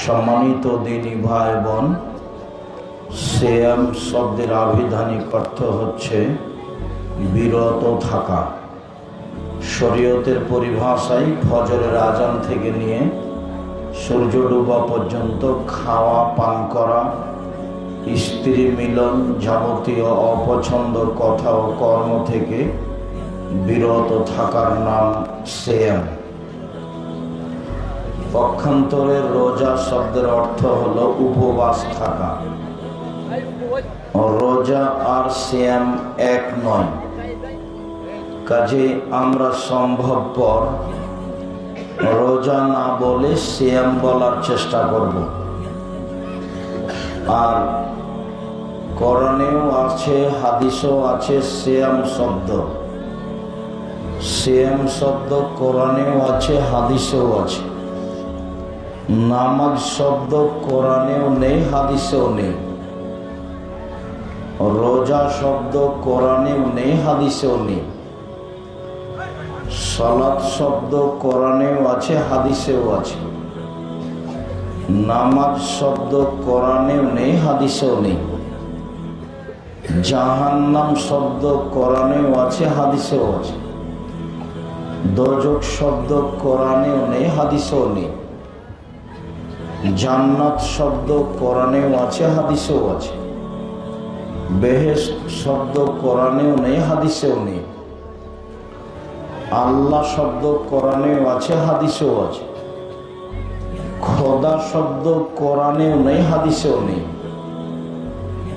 সম্মানিত দিনী ভাই বোন, সিয়াম শব্দের আবিধানিক অর্থ হচ্ছে বিরত থাকা। শরীয়তের পরিভাষায় ফজরের আজান থেকে নিয়ে সূর্য ডোবা পর্যন্ত খাওয়া পান করা, স্ত্রী মিলন, যাবতীয় অপছন্দ কথা ও কর্ম থেকে বিরত থাকার নাম সিয়াম। পক্ষান্তরে রোজা শব্দের অর্থ হলো উপবাস থাকা। রোজা আর সিয়াম এক নয়, কাজে আমরা সম্ভবপর রোজা না বলে সিয়াম বলার চেষ্টা করব। আর কোরআনেও আছে, হাদিসেও আছে সিয়াম শব্দ। সিয়াম শব্দ কোরআনেও আছে, হাদিসেও আছে। নামাজ শব্দ কোরআনেও নেই, হাদিসেও নেই। রোজা শব্দ কোরআনেও নেই, হাদিসেও নেই। সালাত শব্দ কোরআনেও আছে, হাদিসেও আছে। নামাজ শব্দ কোরআনেও নেই, হাদিসেও নেই। জাহান্নাম শব্দ কোরআনেও আছে, হাদিসেও আছে। দোজখ শব্দ কোরআনেও নেই, হাদিসেও নেই। জান্নাত শব্দ কোরআনেও আছে, হাদিসেও আছে। বেহেশত শব্দ কোরআনেও নেই, হাদিসেও নেই। আল্লাহ শব্দ কোরআনেও আছে, হাদিসেও আছে। খোদা শব্দ কোরআনেও নেই, হাদিসেও নেই।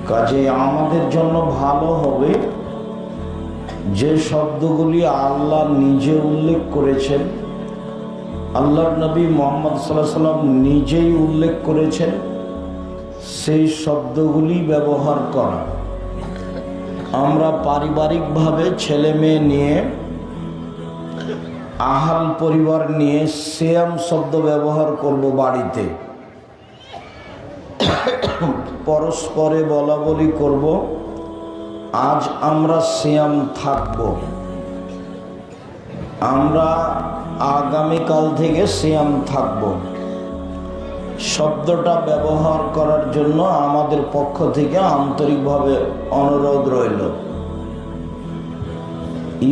কাজে আমাদের জন্য ভালো হবে যে শব্দগুলি আল্লাহ নিজে উল্লেখ করেছেন, আল্লাহর নবী মুহাম্মদ সাল্লাল্লাহু আলাইহি ওয়াসাল্লাম নিজেই উল্লেখ করেছেন, সেই শব্দগুলি ব্যবহার করা। আমরা পারিবারিকভাবে ছেলে মেয়ে নিয়ে, আহাল পরিবার নিয়ে সিয়াম শব্দ ব্যবহার করব বাড়িতে। পরস্পরে বলা বলি করব, আজ আমরা সিয়াম থাকব, আমরা আগামীকাল থেকে সিয়াম থাকব। শব্দটা ব্যবহার করার জন্য আমাদের পক্ষ থেকে আন্তরিকভাবে অনুরোধ রইল।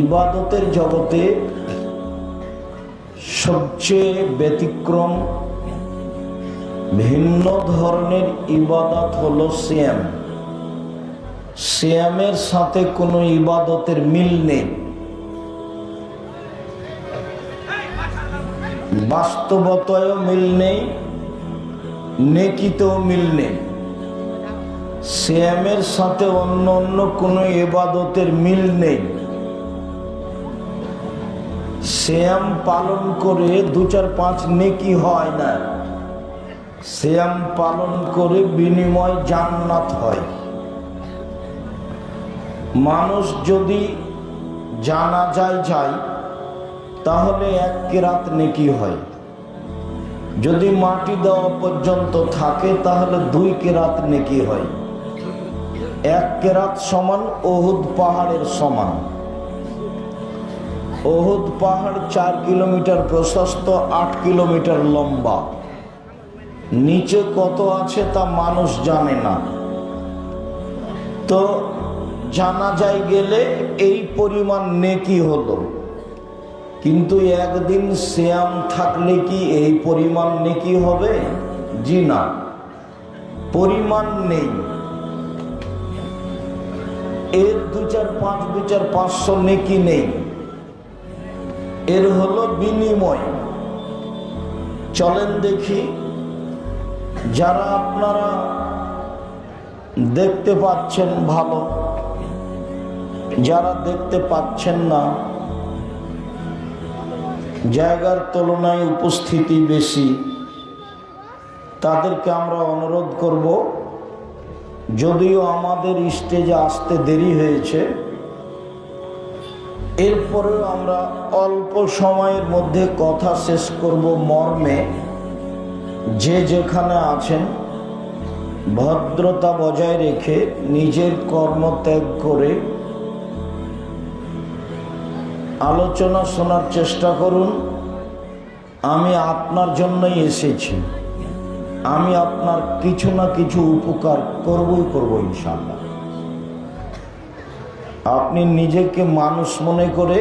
ইবাদতের জগতে সবচেয়ে ব্যতিক্রম, ভিন্ন ধরনের ইবাদত হলো সিয়াম। সিয়ামের সাথে কোনো ইবাদতের মিল নেই, বাস্তবতায়ও মিল নেই, নেকিতেও মিল নেই। সিয়ামের সাথে অন্য অন্য কোনো ইবাদতের মিল নেই। সিয়াম পালন করে 2-4-5 নেকি হয় না, সিয়াম পালন করে বিনিময় জান্নাত হয়। মানুষ যদি জানাজায় যায় তাহলে 1 কেরাত নেকি হয়, যদি মাটি দেওয়া পর্যন্ত থাকে তাহলে 2 কেরাত নেকি হয়। 1 কেরাত সমান উহুদ পাহাড়ের সমান। উহুদ পাহাড় 4 কিলোমিটার প্রশস্ত, 8 কিলোমিটার লম্বা। নিচে কত আছে তা মানুষ জানে না। তো জানাজায় গেলে এই পরিমাণ নেকি হলো, কিন্তু একদিন সিয়াম থাকলে কি এই পরিমাণ নেকি হবে? জি না, পরিমাণ নেই। এর 2-4-500 নেকি নেই, এর হলো বিনিময়। চলেন দেখি, যারা আপনারা দেখতে পাচ্ছেন ভালো, যারা দেখতে পাচ্ছেন না, জায়গার তুলনায় উপস্থিতি বেশি, তাদেরকে আমরা অনুরোধ করব, যদিও আমাদের স্টেজে আসতে দেরি হয়েছে, এরপরেও আমরা অল্প সময়ের মধ্যে কথা শেষ করব মর্মে, যে যেখানে আছেন ভদ্রতা বজায় রেখে নিজের কর্ম ত্যাগ করে আলোচনা শোনার চেষ্টা করুন। আমি আপনার জন্যই এসেছি, আমি আপনার কিছু না কিছু উপকার করবই করব ইনশাআল্লাহ। আপনি নিজেকে মানুষ মনে করে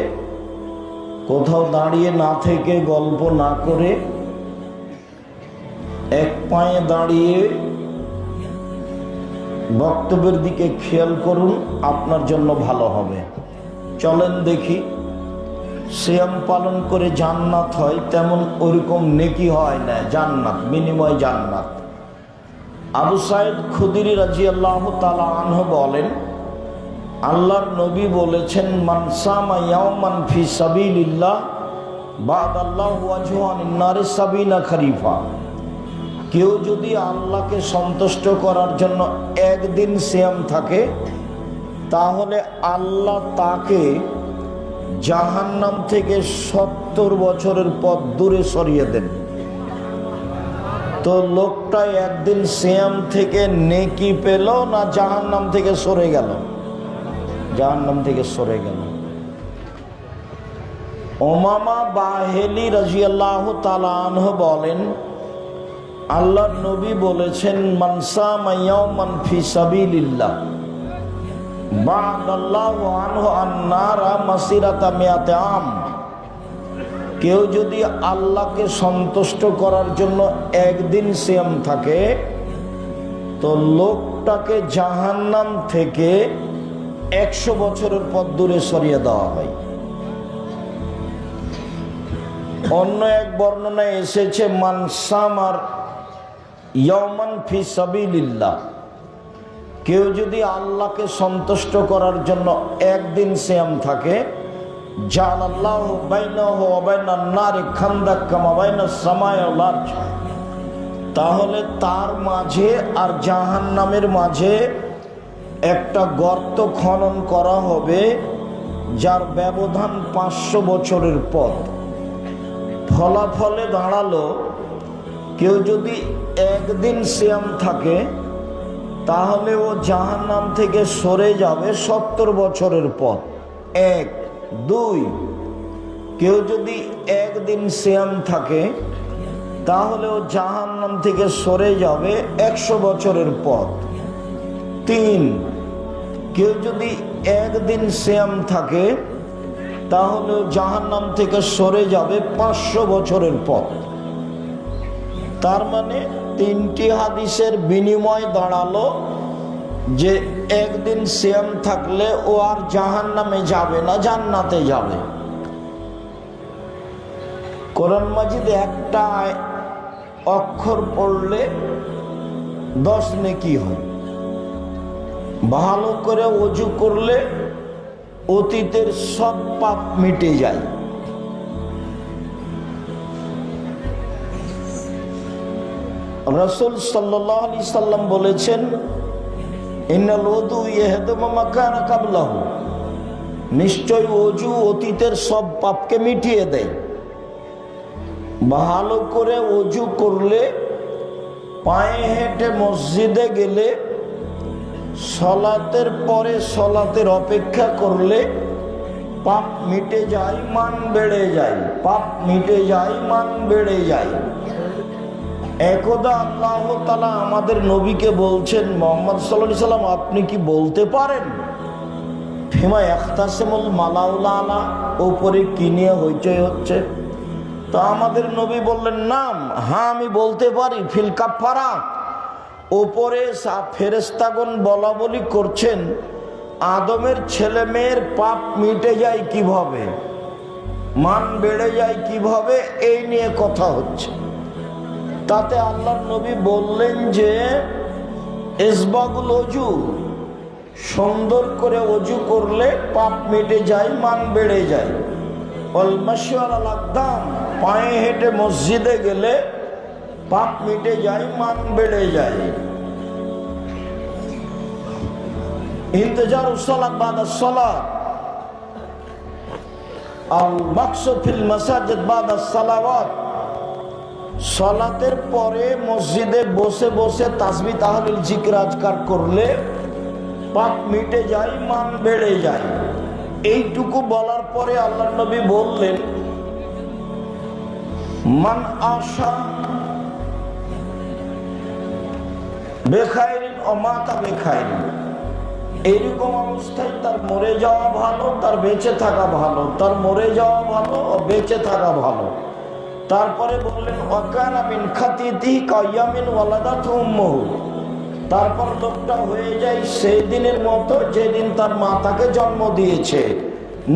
কোথাও দাঁড়িয়ে না থেকে, গল্প না করে, এক পায়ে দাঁড়িয়ে বক্তব্যের দিকে খেয়াল করুন, আপনার জন্য ভালো হবে। চলেন দেখি, সিয়াম পালন করে জান্নাত হয় তেমন ওরকম নেকি হয় না, জান্নাত, বিনিময় জান্নাত। আবু সাঈদ খুদরি রাদিয়াল্লাহু তাআলা আনহু বলেন, আল্লাহর নবী বলেছেন, মান সামা ইয়াওমান ফি সাবিলিল্লাহ বা'দাল্লাহু ওয়াজহু আনিন নারি সাবিনা খরিফা। কেউ যদি আল্লাহকে সন্তুষ্ট করার জন্য একদিন সিয়াম থাকে, তাহলে আল্লাহ তাকে জাহান্নাম থেকে 70 বছরের পথ দূরে সরিয়ে দেন। তো লোকটা একদিন সিয়াম থেকে নেকি পেল না জাহান্নাম থেকে সরে গেল? জাহান্নাম থেকে সরে গেল। উমামা বাহিলি রাদিয়াল্লাহু তাআলা আনহু বলেন, আল্লাহর নবী বলেছেন, মান সামা ইয়াওমান ফি সাবিলিল্লাহ বা'দাল্লাহু আনহু আন-নারা মাসিরাতা মিয়াতি আম। কেউ যদি আল্লাহকে সন্তুষ্ট করার জন্য একদিন সিয়াম থাকে, তো লোকটাকে জাহান্নাম থেকে 100 বছরের পথ দূরে সরিয়ে দেওয়া হয়। অন্য এক বর্ণনায় এসেছে, মান সামার ইয়াওমান ফি সাবিলিল্লাহ। কেউ যদি আল্লাহকে সন্তুষ্ট করার জন্য একদিন সিয়াম থাকে, জাআলাল্লাহু বাইনাহু ওয়া বাইনান নারি খান্দাক কামা বাইনাস সামাই ওয়াল আরজ, তাহলে তার মাঝে আর জাহান্নামের মাঝে একটা গর্ত খনন করা হবে, যার ব্যবধান 500 বছরের পথ। ফলাফলে দাঁড়ালো, কেউ যদি একদিন সিয়াম থাকে, তাহলে ও জাহান্নাম থেকে সরে যাবে 70 বছরের পথ। 1 2, কেউ যদি একদিন সিয়াম থাকে, তাহলে ও জাহান্নাম থেকে সরে যাবে 100 বছরের পথ। 3, কেউ যদি একদিন সিয়াম থাকে, তাহলে ও জাহান্নাম থেকে সরে যাবে 500 বছরের পথ। তার মানে 3টি হাদিসের বিনিময় দাঁড়ালো যে একদিন সিয়াম থাকলে ও আর জাহান্নামে যাবে না, জান্নাতে যাবে। কোরআন মাজিদে একটা অক্ষর পড়লে 10 নেকি হয়। ভালো করে ওযু করলে অতীতের সব পাপ মিটে যায়। রাসূল সাল্লাল্লাহু আলাইহি সাল্লাম বলেছেন, ইন্নাল ওযু ইয়াহদুমু মা কানা ক্বাবলাহু, নিশ্চয় ওযু অতীতের সব পাপকে মিটিয়ে দেয়। ভালো করে ওযু করলে, পায়ে হেঁটে মসজিদে গেলে, সলাতের পরে সলাতের অপেক্ষা করলে পাপ মিটে যায়, মান বেড়ে যায়। পাপ মিটে যায়, মান বেড়ে যায়। একদা আল্লাহ তাআলা আমাদের নবীকে বলছেন, মুহাম্মদ সাল্লাল্লাহু আলাইহি সাল্লাম, আপনি কি বলতে পারেন ফিমা ইখতাসিমুল মালাউল আলা, উপরে কি নিয়ে হইচই হচ্ছে? তো আমাদের নবী বললেন, নাম, হ্যাঁ আমি বলতে পারি, ফিল কাফারা, ওপরে ফেরেশতাগণ বলা বলি করছেন, আদমের ছেলে মেয়ের পাপ মিটে যায় কিভাবে, মান বেড়ে যায় কিভাবে, এই নিয়ে কথা হচ্ছে। তাতে আল্লাহর নবী বললেন যে ইসবাগুল ওযু, সুন্দর করে ওযু করলে পাপ মিটে যায়, মান বেড়ে যায়। ওয়াল মাশী আলাল আকদাম, পায়ে হেঁটে মসজিদে গেলে পাপ মিটে যায়, মান বেড়ে যায়। ইন্তেজারুস সালাত বাদাস সালাত, আল মাকসুদ ফিল মাসাজিদ বাদাস সালাওয়াত, সালাতের পরে মসজিদে বসে বসে তাসবিহ তাহলিল জিকির আজকার করলে পাপ মিটে যায়, মান বেড়ে যায়। এইটুকু বলার পরে আল্লাহর নবী বললেন, মান আশা বেখায়রিন অমাতা বেখায়রিন, এইরকম অবস্থায় তার মরে যাওয়া ভালো, তার বেঁচে থাকা ভালো, তার মরে যাওয়া ভালো ও বেঁচে থাকা ভালো। তারপরে বললেন ওয়াকানা মিন খাতিতিহি কায়ামিন ওয়ালাদাতহু উম্মুহু, তারপর লোকটা হয়ে যায় সেই দিনের মতো যেদিন তার মা তাকে জন্ম দিয়েছে,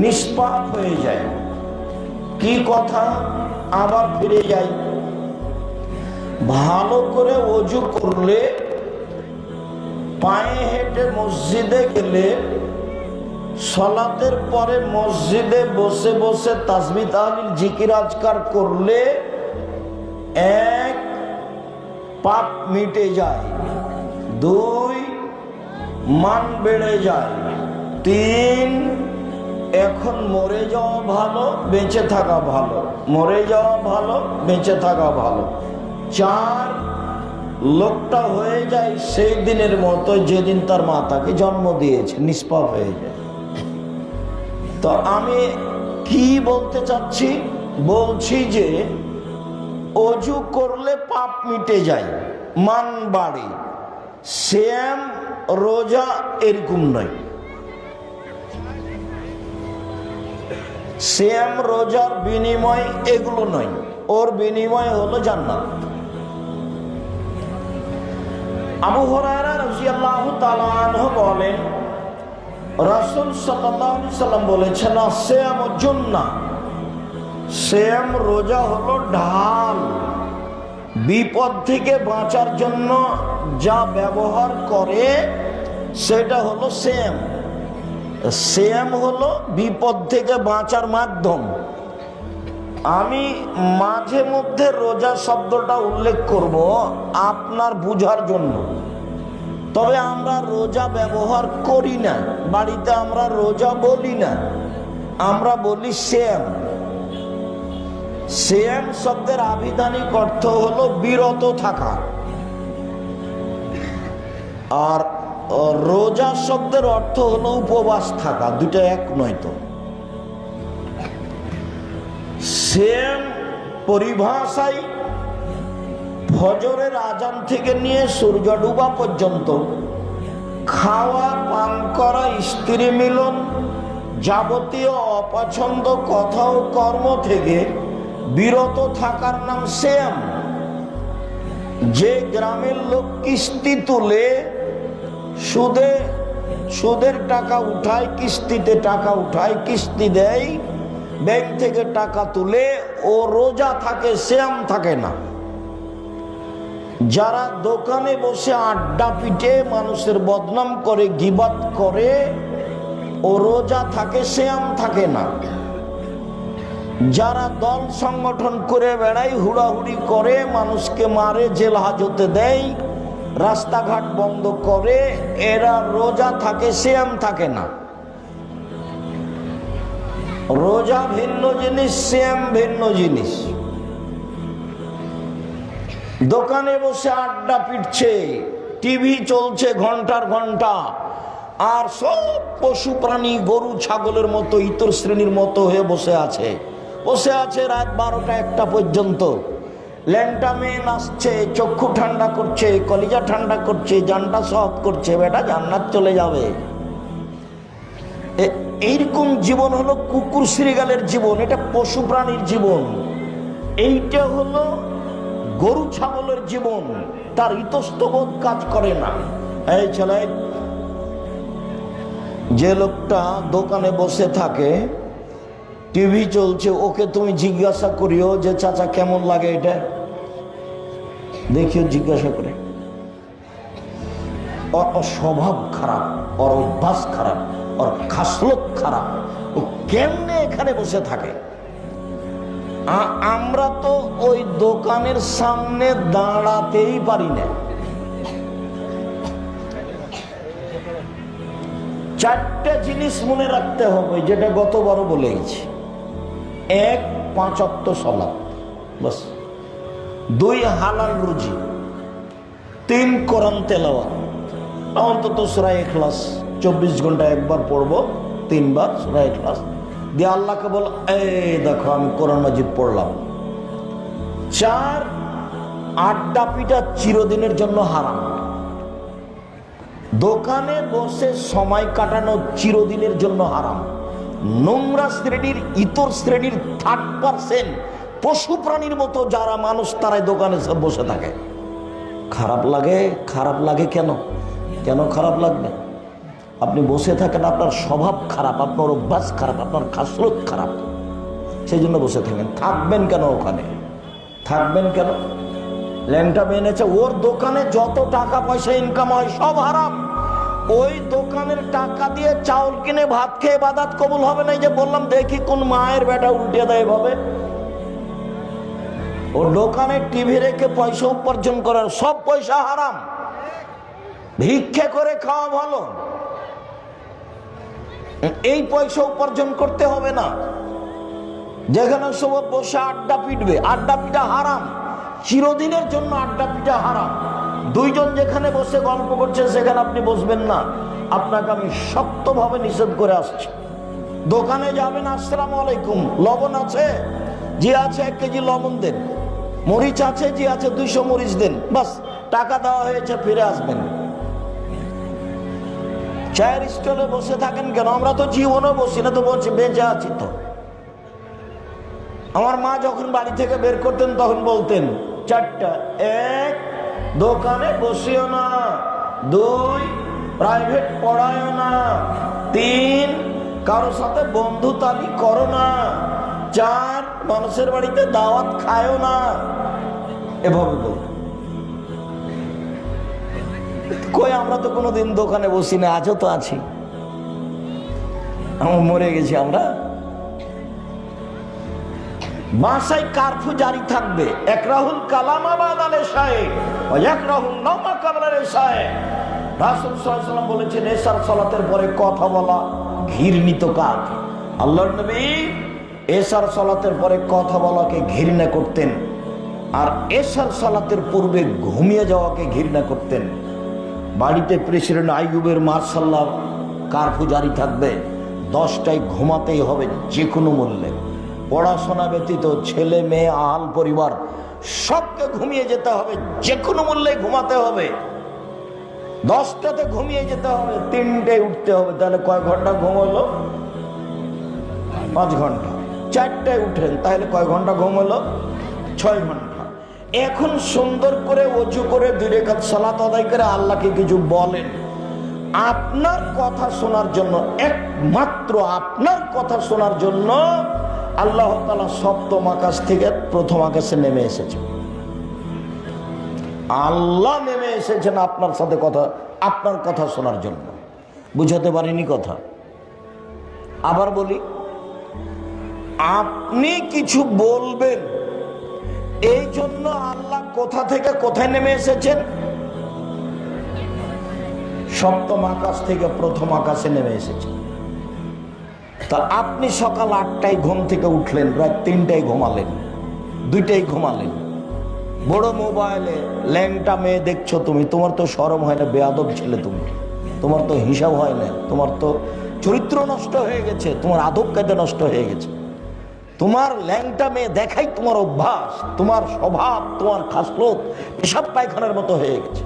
নিষ্পাপ হয়ে যায়। কি কথা, আবার ফিরে যায়। ভালো করে ওযু করলে, পায়ে হেঁটে মসজিদে গেলে, সালাতের পরে মসজিদে বসে বসে তাসবিহ তাহলিল জিকির আজকার করলে 1 পাপ মিটে যায়, 2 মান বেড়ে যায়, 3 এখন মরে যাওয়া ভালো বেঁচে থাকা ভালো, মরে যাওয়া ভালো বেঁচে থাকা ভালো, 4 লোকটা হয়ে যায় সেই দিনের মতো যেদিন তার মা তাকে জন্ম দিয়েছে, নিষ্পাপ হয়ে যায়। তো আমি কি বলতে চাচ্ছি, বলছি যে ওযু করলে পাপ মিটে যায়, মান বাড়ে। সিয়াম রোজা এরকম নয়। সিয়াম রোজার বিনিময় এগুলো নয়, ওর বিনিময় হলো জান্নাত। আবু হুরায়রা রাদিয়াল্লাহু তাআলা আনহু বলেন, রাসূল সাল্লাল্লাহু আলাইহি সাল্লাম বলেছেন, সিয়াম জুন্নাহ, সিয়াম রোজা হলো ঢাল। বিপদ থেকে বাঁচার জন্য যা ব্যবহার করে সেটা হলো সিয়াম। সিয়াম হলো বিপদ থেকে বাঁচার মাধ্যম। আমি মাঝে মধ্যে রোজা শব্দটা উল্লেখ করব আপনার বুঝার জন্য, তবে আমরা রোজা ব্যবহার করি না, বাড়িতে আমরা রোজা বলি না, আমরা বলি সিয়াম। সিয়াম শব্দের আবিধানিক অর্থ হলো বিরত থাকা, আর রোজা শব্দের অর্থ হলো উপবাস থাকা, দুটো এক নয় তো। সিয়াম পরিভাষায় ফজরের আজান থেকে নিয়ে সূর্য ডুবা পর্যন্ত খাওয়া, পান করা, স্ত্রী মিলন, যাবতীয় অপছন্দ কথা ও কর্ম থেকে বিরত থাকার নাম সিয়াম। যে গ্রামের লোক কিস্তি তুলে সুদের টাকা উঠায়, কিস্তিতে টাকা উঠায়, কিস্তি দেয়, ব্যাংক থেকে টাকা তুলে, ও রোজা থাকে, সিয়াম থাকে না। যারা দোকানে বসে আড্ডা পিটে মানুষের বদনাম করে, গীবাত করে, ও রোজা থাকে, সিয়াম থাকে না। যারা দল সংগঠন করে বেড়ায়, হুড়াহুড়ি করে, মানুষকে মারে, জেল হাজতে দেয়, রাস্তাঘাট বন্ধ করে, এরা রোজা থাকে, সিয়াম থাকে না। রোজা ভিন্ন জিনিস, সিয়াম ভিন্ন জিনিস। দোকানে বসে আড্ডা পিটছে, টিভি চলছে ঘন্টার ঘন্টা, আর সব পশু প্রাণী গরু ছাগলের মতো ইতর শ্রেণীর মতো হয়ে বসে আছে রাত 12টা 1টা পর্যন্ত। ল্যাংটা মেয়ে নাচছে, চক্ষু ঠান্ডা করছে, কলিজা ঠান্ডা করছে, জানটা সহজ করছে, বেটা জান্নাত চলে যাবে। এইরকম জীবন হলো কুকুর শ্রীগালের জীবন, এটা পশু প্রাণীর জীবন। এইটা হলো গরু ছাগলের জীবন, তার ইতস্তবোধ কাজ করে না। এই ছেলে, যে লোকটা দোকানে বসে থাকে, টিভি চলছে, ওকে তুমি জিজ্ঞাসা করিও যে চাচা কেমন লাগে এটা, দেখিও জিজ্ঞাসা করে। ওর স্বভাব খারাপ, ওর অভ্যাস খারাপ, ওর খাসলত খারাপ, ও কেমনে এখানে বসে থাকে। আমরা তো ওই দোকানের সামনে দাঁড়াতেই পারি না। 4টা জিনিস মনে রাখতে হবে, যেটা গতবারও বলে গেছি। 1, 5 ওয়াক্ত সালাত, বাস। 2, হালাল রুজি। 3, কোরআন তেলাওয়াত, অন্তত সূরা ইখলাস 24 ঘন্টায় একবার পড়বো, 3 বার সূরা ইখলাস দিয়ে আল্লাহকে বল, এই দেখো আমি কোরআন মাজিদ পড়লাম। 4, আড্ডা পিটা চিরদিনের জন্য হারাম। দোকানে বসে সময় কাটানো চিরদিনের জন্য হারাম। নোংরা শ্রেণীর, ইতর শ্রেণীর 3% পশু প্রাণীর মতো যারা মানুষ, তারাই দোকানে বসে থাকে। খারাপ লাগে? খারাপ লাগে কেন? কেন খারাপ লাগবে? আপনি বসে থাকেন, আপনার স্বভাব খারাপ, আপনার অভ্যাস খারাপ, আপনার খাসলত খারাপ, সেই জন্য বসে থাকেন। থাকবেন কেন ওখানে? থাকবেন কেন? ল্যাংটা মেনেছে, ওর দোকানে যত টাকা পয়সা ইনকাম হয় সব হারাম। ওই দোকানের টাকা দিয়ে চাউল কিনে ভাত খেয়ে ইবাদত কবুল হবে না। যে বললাম, দেখি কোন মায়ের বেটা উল্টে দেয় ভাবে। ওর দোকানে টিভি রেখে পয়সা উপার্জন করার, সব পয়সা হারাম। ভিক্ষে করে খাওয়া ভালো, এই পয়সা উপার্জন করতে হবে না। যেখানে সব বসে আড্ডা পিটবে, আড্ডা পিটা হারাম, চিরদিনের জন্য আড্ডা পিটা হারাম। দুইজন যেখানে বসে গল্প করছে সেখানে আপনি বসবেন না, আপনাকে আমি শক্তভাবে নিষেধ করে আসছি। দোকানে যাবেন, আসসালামু আলাইকুম, লবণ আছে? জি আছে, 1 কেজি লবণ দেন। মরিচ আছে? জি আছে, 200 মরিচ দেন। বাস, টাকা দেওয়া হয়েছে, ফিরে আসবেন। চায়ের স্টলে বসে থাকেন কেন? আমরা তো জীবনে বসি না, তো বলছি বেঁচে আছি তো। আমার মা যখন বাড়ি থেকে বের করতেন তখন বলতেন 4টা, 1 দোকানে বসিও না, 2 প্রাইভেট পড়ায়ও না, 3 কারোর সাথে বন্ধুতালি করো না, 4 মানুষের বাড়িতে দাওয়াত খায়ও না। এভাবে বল। কই, আমরা তো কোনোদিন দোকানে বসি না। আজও তো আছি, আমরা মরে গেছি। আমরা বাসায় কারফিউ জারি থাকবে। একরাহুল কালামা বাদাল ইশায়ে ওয়া ইয়াকরাহুন নাওমা ক্বাবলা ইশায়ে। রাসূল সাল্লাল্লাহু আলাইহি ওয়াসাল্লাম বলেছেন, এশার সালাতের পরে কথা বলা ঘৃণিত কাজ। আল্লাহর নবী এশার সালাতের পরে কথা বলাকে ঘৃণা করতেন, আর এশার সালাতের পূর্বে ঘুমিয়ে যাওয়াকে ঘৃণা করতেন। বাড়িতে প্রেসিডেন্ট আইয়ুবের মার্শাল্লাহ কারফিউ জারি থাকবে, 10টায় ঘুমাতেই হবে যে কোনো মূল্যে। পড়াশোনা ব্যতীত ছেলে মেয়ে আহাল পরিবার সবকে ঘুমিয়ে যেতে হবে, যে কোনো মূল্যে ঘুমাতে হবে। 10টাতে ঘুমিয়ে যেতে হবে, 3টায় উঠতে হবে। তাহলে কয় ঘন্টা ঘুম হলো? 5 ঘন্টা। 4টায় উঠেন, তাহলে কয় ঘন্টা ঘুম হলো? 6 ঘন্টা। এখন সুন্দর করে ওযু করে 2 রাকাত সালাত আদায় করে আল্লাহকে কিছু বলেন। আপনার কথা শোনার জন্য, একমাত্র আপনার কথা শোনার জন্য আল্লাহ তাআলা সপ্তম আকাশ থেকে প্রথম আকাশে নেমে এসেছেন। আল্লাহ নেমে এসেছেন আপনার সাথে কথা, আপনার কথা শোনার জন্য। বুঝাতে পারিনি কথা? আবার বলি, আপনি কিছু বলবেন, এই জন্য আল্লাহ কোথা থেকে কোথায় নেমে এসেছেন? সপ্তম আকাশ থেকে প্রথম আকাশে নেমে এসেছেন। তা আপনি সকাল 8টায় ঘুম থেকে উঠলেন, রাত 3টায় ঘুমালেন, 2টায় ঘুমালেন, বড় মোবাইলে ল্যাংটা মেয়ে দেখছো তুমি, তোমার তো শরম হয় না? বেয়াদব ছেলে তুমি, তোমার তো হিসাব হয় না, তোমার তো চরিত্র নষ্ট হয়ে গেছে, তোমার আদব কায়দা নষ্ট হয়ে গেছে। তোমার ল্যাংটা মেয়ে দেখাই তোমার অভ্যাস, তোমার স্বভাব, তোমার খাসলত এসব পায়খানার মতো হয়ে গেছে।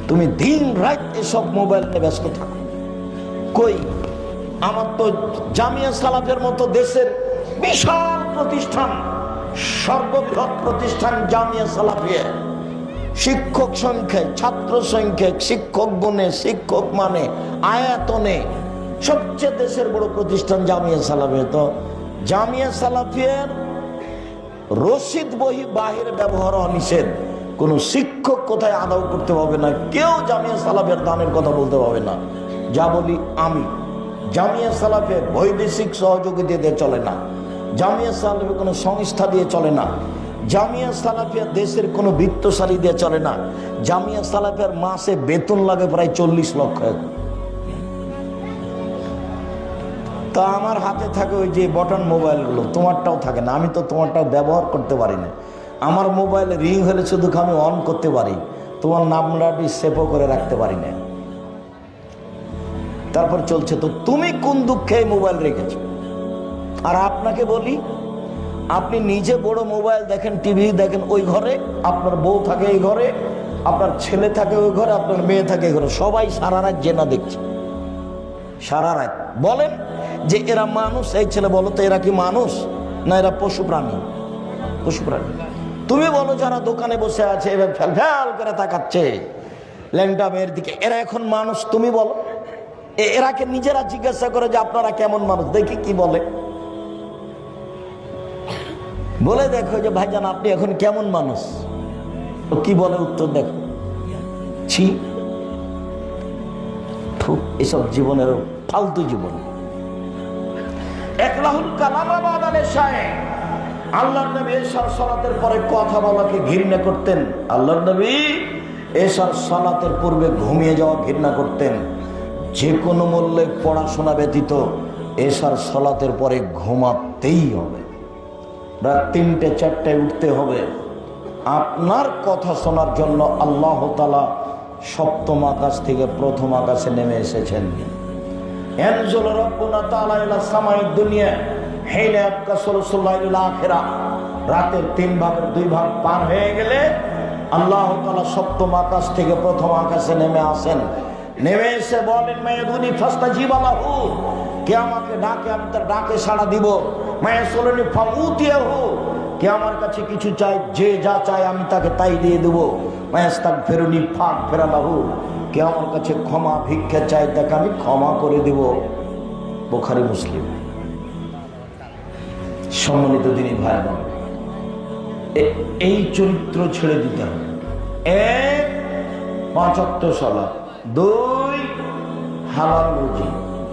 তুমি দিন রাত এসব মোবাইল নিয়ে ব্যস্ত থাকো। কই, আমার তো জামিয়া সালাফের মতো দেশের বিশাল প্রতিষ্ঠান, সর্ববৃহৎ প্রতিষ্ঠান জামিয়া সালাফিয়া, শিক্ষক সংখ্যায়, ছাত্র সংখ্যায়, শিক্ষক গুণে, শিক্ষক মানে, আয়াতনে সবচেয়ে দেশের বড় প্রতিষ্ঠান জামিয়া সালাফিয়া। তো জামিয়া সালাফিয়ার রশিদ বহি বাহিরে ব্যবহার নিষেধ। কোন শিক্ষক কোথায় আদাও করতে পারবে না, কেউ জামিয়া সালাফিয়ার দানের কথা বলতে পারবে না। যা বলি আমি, জামিয়া সালাফিয়া বৈদেশিক সহযোগিতা দিয়ে চলে না, জামিয়া সালাফিয়া কোনো সংস্থা দিয়ে চলে না, জামিয়া সালাফিয়া দেশের কোনো বিত্তশালী দিয়ে চলে না। জামিয়া সালাফিয়ার মাসে বেতন লাগে প্রায় 40 লক্ষ। তা আমার হাতে থাকে ওই যে বটন মোবাইলগুলো, তোমারটাও থাকে না। আমি তো তোমারটাও ব্যবহার করতে পারি না। আমার মোবাইলে রিং হলে শুধু আমি অন করতে পারি, তোমার নাম্বারটি সেভও করে রাখতে পারি না। তারপর চলছে। তো তুমি কোন দুঃখে মোবাইল রেখেছো? আর আপনাকে বলি, আপনি নিজে বড় মোবাইল দেখেন, টিভি দেখেন ওই ঘরে, আপনার বউ থাকে এই ঘরে, আপনার ছেলে থাকে ওই ঘরে, আপনার মেয়ে থাকে ঘরে, সবাই সারা রাত জেনা দেখছে, সারা রাত। বলেন যে এরা মানুষ? এই ছেলে বলো তো, এরা কি মানুষ না এরা পশু প্রাণী? পশু প্রাণী। তুমি বলো যারা দোকানে বসে আছে এবার ফ্যাল ফ্যাল করে তাকাচ্ছে ল্যাংটা মেয়ের দিকে, এরা এখন মানুষ? তুমি বলো। এরাকে নিজেরা জিজ্ঞাসা করে যে আপনারা কেমন মানুষ, দেখি কি বলে। বলে দেখো যে ভাইজান আপনি এখন কেমন মানুষ, ও কি বলে উত্তর দেখো। ছি, এসব জীবনের ফালতু জীবন। একলাহুল কালাম আলাইহিস সালাম, আল্লাহর নবী এশার সালাতের পরে কথা বলাকে ঘৃণা করতেন। আল্লাহর নবী এশার সালাতের পূর্বে ঘুমিয়ে যাওয়া ঘৃণা করতেন। যে কোনো মূল্যে পড়াশোনা ব্যতীত এশার সালাতের পরে ঘুমাতেই হবে, রাত ৩টে ৪টায় উঠতে হবে। আপনার কথা শোনার জন্য আল্লাহ তাআলা সপ্তম আকাশ থেকে প্রথম আকাশে নেমে এসেছেন। ইয়ানজুলু রাব্বুনা তাআলা ইলা সামাইদ দুনিয়া হিনা ইয়াবকা সুলুসুল আখিরা, রাতের ৩ ভাগের ২ ভাগ পার হয়ে গেলে আল্লাহ তাআলা সপ্তম আকাশ থেকে প্রথম আকাশে নেমে আসেন। নেমে এসে বলেন মায়াদুনি ফাস্তাজিব লাহু, কে আমাকে ডাকে আমি তার ডাকে সাড়া দিব। মায়াসুলুনি ফাউতিয়াহু, কে আমার কাছে কিছু চাই, যে যা চায় আমি তাকে তাই দিয়ে দেবো। মায়াস্তাগফিরুনি ফাগফিরা লাহু, কে আমার কাছে ক্ষমা ভিক্ষা চাই তাকে আমি ক্ষমা করে দেব। বুখারী মুসলিম। সম্মানিত দিনী ভাই বোন, এই চরিত্র ছেড়ে দিতে হবে। ১ ৫ ওয়াক্ত সালাত, ২ হালাল রুজি,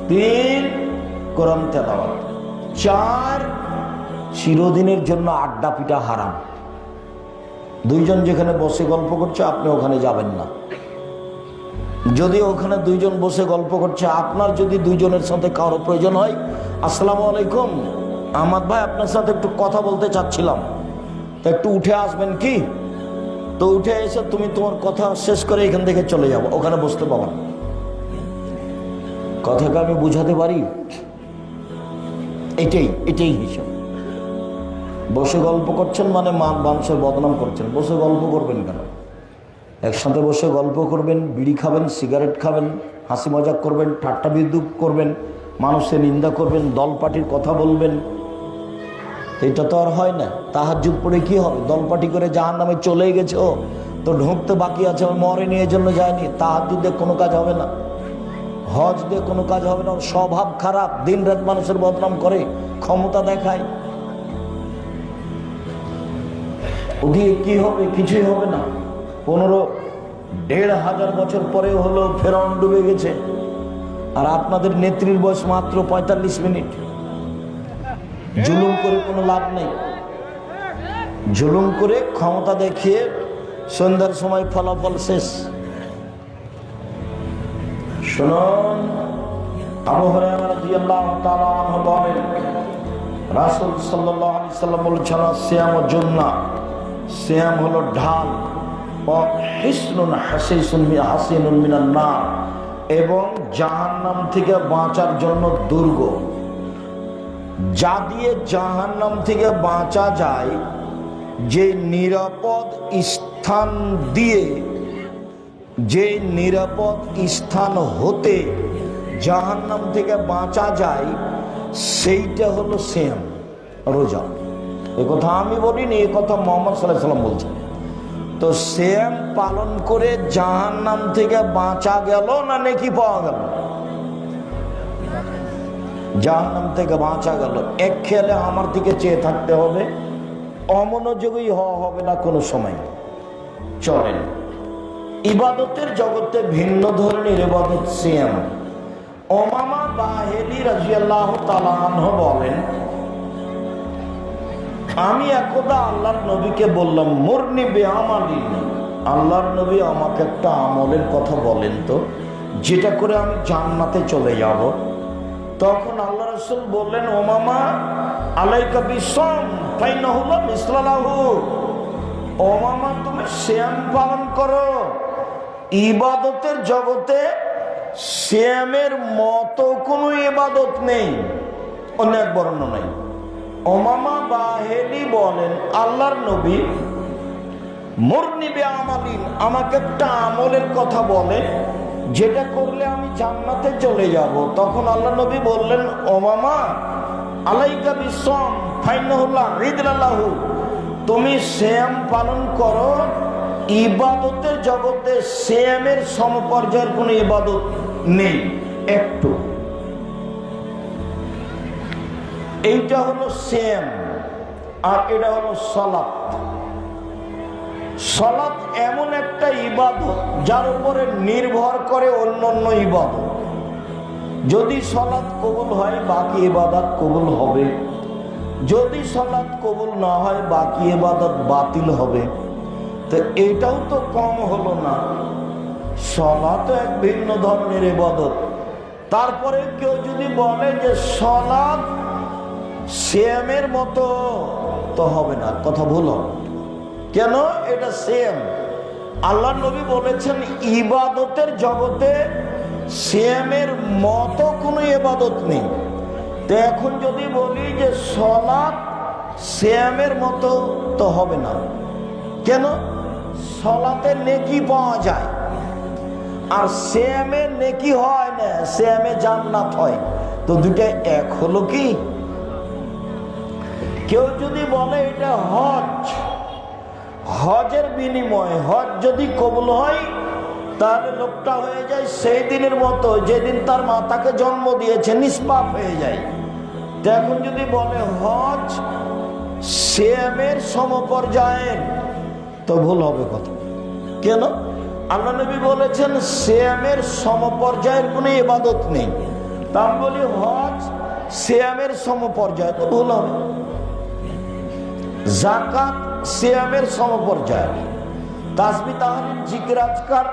৩ কোরআন তেলাওয়াত, ৪ চিরদিনের জন্য আড্ডা পিটা হারাম। ২ জন যেখানে বসে গল্প করছে আপনি ওখানে যাবেন না। যদি ওখানে ২ জন বসে গল্প করছে, আপনার যদি ২ জনের সাথে কারো প্রয়োজন হয়, আসসালামু আলাইকুম আহমদ ভাই আপনার সাথে একটু কথা বলতে চাচ্ছিলাম, তো একটু উঠে আসবেন কি? তো উঠে এসে তুমি তোমার কথা শেষ করে এখান থেকে চলে যাবো, ওখানে বসতে পাবো না। কথাকে আমি বুঝাতে পারি? এটাই হিসাব। বসে গল্প করছেন মানে মানুষের বদনাম করছেন। বসে গল্প করবেন কেন? একসাথে বসে গল্প করবেন, বিড়ি খাবেন, সিগারেট খাবেন, হাসি মজাক করবেন, ঠাট্টা বিদ্রুপ করবেন, মানুষের নিন্দা করবেন, দল পার্টির কথা বলবেন। এটা তো আর হয় না। তাহাজ্জুদ পড়ে কি হবে? দল পার্টি করে জাহান্নামে চলে গেছে, ও তো ঢুকতে বাকি আছে, মরেনি এর জন্য যায়নি। তাহাজ্জুদ দিয়ে কোনো কাজ হবে না, হজ দিয়ে কোনো কাজ হবে না। ওর স্বভাব খারাপ, দিন রাত মানুষের বদনাম করে, ক্ষমতা দেখায়। ওদিকে কি হবে? কিছুই হবে না। ১৫,৫০০ বছর পরেও হলো ফেরাউন ডুবে গেছে, আর আপনাদের নেত্রীর বয়স মাত্র ৪৫ মিনিট। জুলুম করে কোনো লাভ নেই। জুলুম করে ক্ষমতা দেখিয়ে সন্ধ্যার সময় ফলাফল শেষ। শুনুন, আবু হুরায়রা রাদিয়াল্লাহু তাআলা আনহু বলেন, রাসূল সাল্লাল্লাহু আলাইহি সাল্লাম বলেছেন, সিয়াম জান্নাহ, সিয়াম হলো ঢাল, ও হিসনুন হাসিনুন মিনান নার, এবং জাহান্নাম থেকে বাঁচার জন্য দুর্গ। যা দিয়ে জাহান্নাম থেকে বাঁচা যায়, যে নিরাপদ স্থান দিয়ে, যে নিরাপদ স্থান হতে জাহান্নাম থেকে বাঁচা যায়, সেইটা হলো সিয়াম, রোজা। এ কথা আমি বলিনি, এ কথা মুহাম্মদ সাল্লাল্লাহু আলাইহি ওয়াসাল্লাম বলছেন। তো সিয়াম পালন করে জাহান্নাম থেকে বাঁচা গেল না নেকি পাওয়া গেল? জাহান্নাম থেকে বাঁচা গেল। এক খেয়ালে আমার দিকে চেয়ে থাকতে হবে, অমনোযোগী হওয়া হবে না কোনো সময়। চলেন, ইবাদতের জগতে ভিন্ন ধরনের ইবাদত সিয়াম। উমামা বাহিলী রাদিয়াল্লাহু তাআলা আনহু বলেন, আমি একদা আল্লাহর নবীকে বললাম, মুরনি বিআমালিন, আল্লাহর নবী আমাকে একটা আমলের কথা বলেন তো, যেটা করে আমি জান্নাতে চলে যাব। তখন আল্লাহ রাসূল বললেন, উমামা আলাইকা বিসম ফাইনাহু লা মিসলা লাহু, উমামা তুমি সিয়াম পালন করো। ইবাদতের জগতে সিয়ামের মতো কোনো ইবাদত নেই, অনেক বর্ণনা নাই। উমামা বাহিনী বলেন, আল্লাহর নবী মুরনি বিআমালিন, আমাকে একটা আমলের কথা বলে যেটা করলে আমি জান্নাতে চলে যাব। তখন আল্লাহ নবী বললেন, ও মামা আলাইকা বিসম ফাইনাহুল্লাহ রিদলাল্লাহু, তুমি সিয়াম পালন করো। ইবাদতের জগতে সিয়ামের সমপর্যায়ের কোনো ইবাদত নেই একটু। এইটা হলো সিয়াম, আর এটা হলো সালাত। সালাত এমন একটা ইবাদত যার উপরে নির্ভর করে অন্যান্য ইবাদত। যদি সালাত কবুল হয় বাকি ইবাদত কবুল হবে, যদি সালাত কবুল না হয় বাকি ইবাদত বাতিল হবে। তো এটাও তো কম হলো না, সালাত এক ভিন্ন ধরনের ইবাদত। তারপরে কেউ যদি বলে যে সালাত সিয়ামের মতো, তো হবে না, কথা ভুল হবে। কেন? এটা সিয়াম। আল্লাহ নবী বলেছেন ইবাদতের জগতে সিয়ামের মতো কোনো ইবাদত নেই। তো এখন যদি বলি যে সালাত সিয়ামের মতো, তো হবে না। কেন? সালাতে নেকি পাওয়া যায়, আর সিয়ামে নেকি হয় না, সিয়ামে জান্নাত হয়। তো দুটো এক হলো কি? কেউ যদি বলে এটা হজ, হজের বিনিময়, হজ যদি কবুল হয় তাহলে লোকটা হয়ে যায় সেই দিনের মতো যেদিন তার মাতাকে জন্ম দিয়েছে, নিষ্পাপ হয়ে যায়। এখন যদি বলে হজ সিয়ামের সমপর্যায়ের, তো ভুল হবে কথা। কেন? আল্লাহ নবী বলেছেন সিয়ামের সমপর্যায়ের কোনো ইবাদত নেই। তা আমি বলি হজ সিয়ামের সমপর্যায়, তো ভুল হবে। যাকাত সিয়ামের সমপর্যায়, তাসবিহ তাহলিল জিকির আজকার